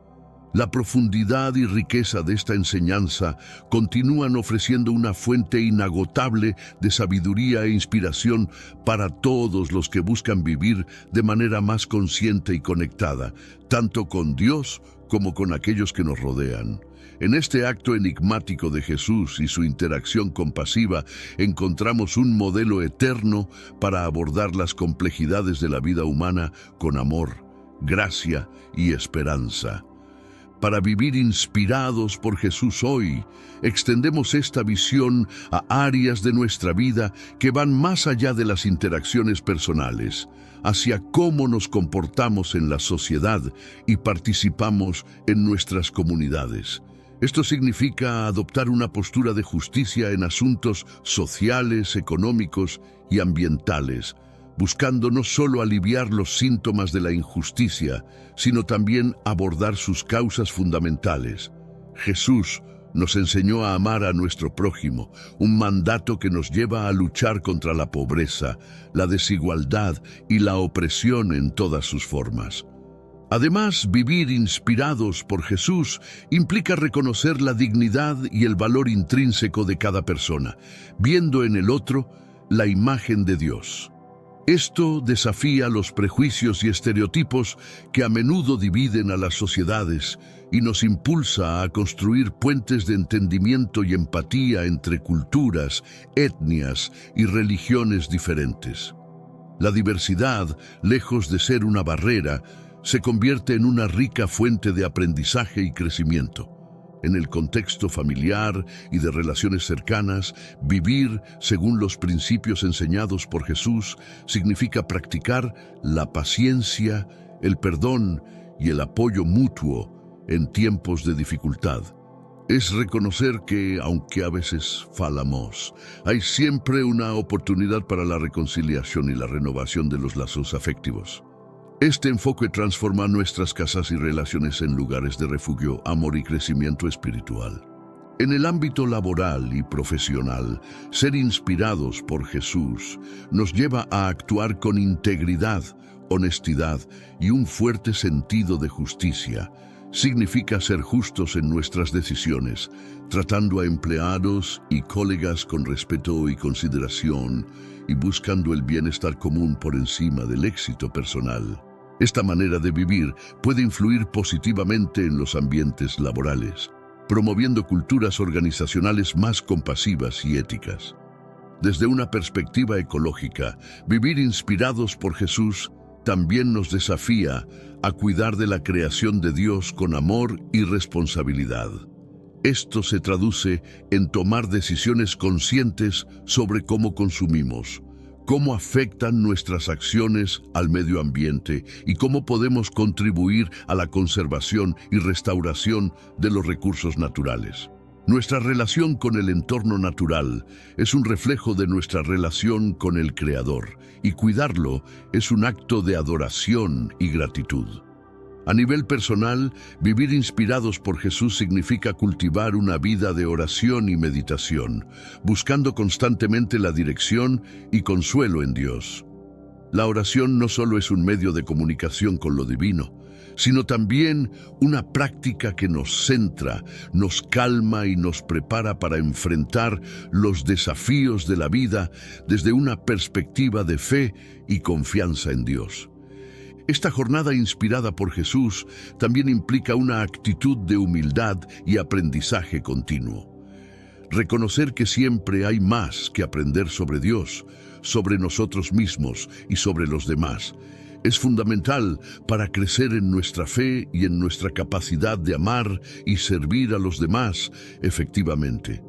La profundidad y riqueza de esta enseñanza continúan ofreciendo una fuente inagotable de sabiduría e inspiración para todos los que buscan vivir de manera más consciente y conectada, tanto con Dios como con aquellos que nos rodean. En este acto enigmático de Jesús y su interacción compasiva, encontramos un modelo eterno para abordar las complejidades de la vida humana con amor, gracia y esperanza. Para vivir inspirados por Jesús hoy, extendemos esta visión a áreas de nuestra vida que van más allá de las interacciones personales, hacia cómo nos comportamos en la sociedad y participamos en nuestras comunidades. Esto significa adoptar una postura de justicia en asuntos sociales, económicos y ambientales, buscando no solo aliviar los síntomas de la injusticia, sino también abordar sus causas fundamentales. Jesús nos enseñó a amar a nuestro prójimo, un mandato que nos lleva a luchar contra la pobreza, la desigualdad y la opresión en todas sus formas. Además, vivir inspirados por Jesús implica reconocer la dignidad y el valor intrínseco de cada persona, viendo en el otro la imagen de Dios. Esto desafía los prejuicios y estereotipos que a menudo dividen a las sociedades y nos impulsa a construir puentes de entendimiento y empatía entre culturas, etnias y religiones diferentes. La diversidad, lejos de ser una barrera, se convierte en una rica fuente de aprendizaje y crecimiento. En el contexto familiar y de relaciones cercanas, vivir según los principios enseñados por Jesús significa practicar la paciencia, el perdón y el apoyo mutuo en tiempos de dificultad. Es reconocer que, aunque a veces fallamos, hay siempre una oportunidad para la reconciliación y la renovación de los lazos afectivos. Este enfoque transforma nuestras casas y relaciones en lugares de refugio, amor y crecimiento espiritual. En el ámbito laboral y profesional, ser inspirados por Jesús nos lleva a actuar con integridad, honestidad y un fuerte sentido de justicia. Significa ser justos en nuestras decisiones, tratando a empleados y colegas con respeto y consideración y buscando el bienestar común por encima del éxito personal. Esta manera de vivir puede influir positivamente en los ambientes laborales, promoviendo culturas organizacionales más compasivas y éticas. Desde una perspectiva ecológica, vivir inspirados por Jesús también nos desafía a cuidar de la creación de Dios con amor y responsabilidad. Esto se traduce en tomar decisiones conscientes sobre cómo consumimos, cómo afectan nuestras acciones al medio ambiente y cómo podemos contribuir a la conservación y restauración de los recursos naturales. Nuestra relación con el entorno natural es un reflejo de nuestra relación con el Creador, y cuidarlo es un acto de adoración y gratitud. A nivel personal, vivir inspirados por Jesús significa cultivar una vida de oración y meditación, buscando constantemente la dirección y consuelo en Dios. La oración no solo es un medio de comunicación con lo divino, sino también una práctica que nos centra, nos calma y nos prepara para enfrentar los desafíos de la vida desde una perspectiva de fe y confianza en Dios. Esta jornada inspirada por Jesús también implica una actitud de humildad y aprendizaje continuo. Reconocer que siempre hay más que aprender sobre Dios, sobre nosotros mismos y sobre los demás, es fundamental para crecer en nuestra fe y en nuestra capacidad de amar y servir a los demás efectivamente.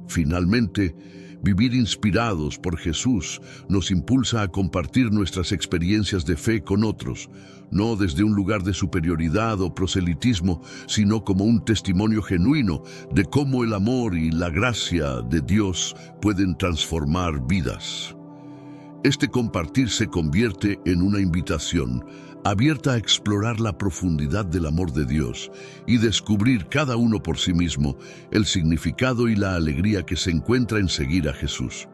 Finalmente, vivir inspirados por Jesús nos impulsa a compartir nuestras experiencias de fe con otros, no desde un lugar de superioridad o proselitismo, sino como un testimonio genuino de cómo el amor y la gracia de Dios pueden transformar vidas. Este compartir se convierte en una invitación abierta a explorar la profundidad del amor de Dios y descubrir cada uno por sí mismo el significado y la alegría que se encuentra en seguir a Jesús.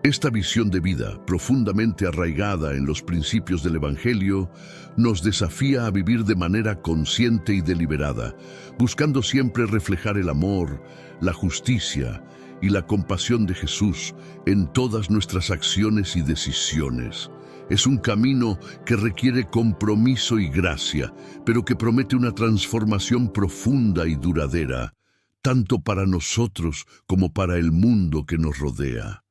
Esta visión de vida, profundamente arraigada en los principios del Evangelio, nos desafía a vivir de manera consciente y deliberada, buscando siempre reflejar el amor, la justicia y la compasión de Jesús en todas nuestras acciones y decisiones. Es un camino que requiere compromiso y gracia, pero que promete una transformación profunda y duradera, tanto para nosotros como para el mundo que nos rodea.